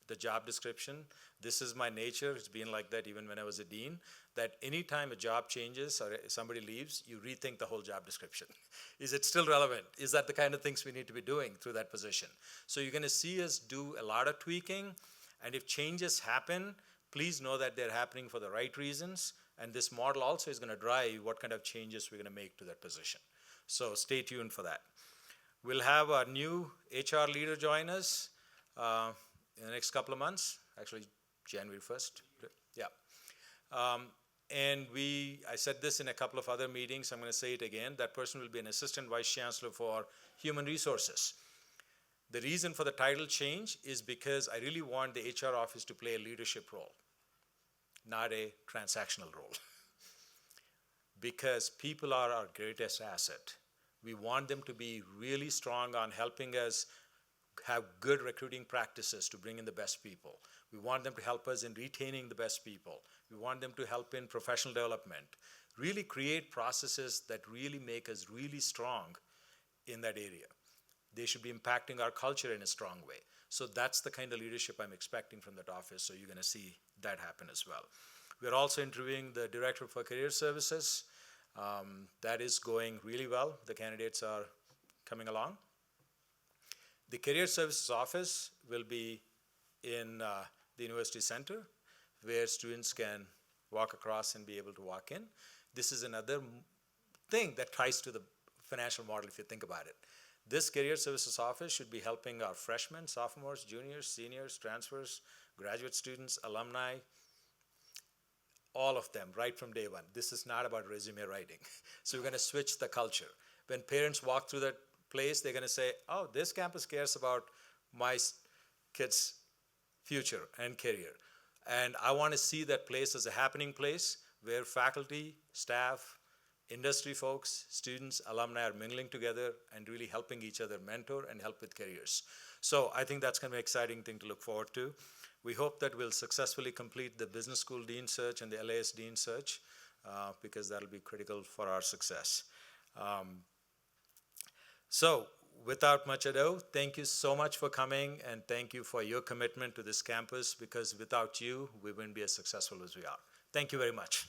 A: the job description. This is my nature. It's been like that even when I was a dean, that anytime a job changes or somebody leaves, you rethink the whole job description. Is it still relevant? Is that the kind of things we need to be doing through that position? So you're going to see us do a lot of tweaking. And if changes happen, please know that they're happening for the right reasons. And this model also is going to drive what kind of changes we're going to make to that position. So stay tuned for that. We'll have a new HR leader join us in the next couple of months, actually January 1st. Yeah. And I said this in a couple of other meetings, I'm going to say it again, that person will be an assistant vice chancellor for human resources. The reason for the title change is because I really want the HR office to play a leadership role, not a transactional role. Because people are our greatest asset. We want them to be really strong on helping us have good recruiting practices to bring in the best people. We want them to help us in retaining the best people. We want them to help in professional development. Really create processes that really make us really strong in that area. They should be impacting our culture in a strong way. So that's the kind of leadership I'm expecting from that office, so you're going to see that happen as well. We're also interviewing the Director for Career Services. That is going really well. The candidates are coming along. The Career Services Office will be in the University Center, where students can walk across and be able to walk in. This is another thing that ties to the financial model if you think about it. This Career Services Office should be helping our freshmen, sophomores, juniors, seniors, transfers, graduate students, alumni, all of them right from day one. This is not about resume writing. So we're going to switch the culture. When parents walk through that place, they're going to say, oh, this campus cares about my kids' future and career. And I want to see that place as a happening place where faculty, staff, industry folks, students, alumni are mingling together and really helping each other mentor and help with careers. So I think that's going to be an exciting thing to look forward to. We hope that we'll successfully complete the business school dean search and the LAS dean search because that'll be critical for our success. So without much ado, thank you so much for coming, and thank you for your commitment to this campus, because without you, we wouldn't be as successful as we are. Thank you very much.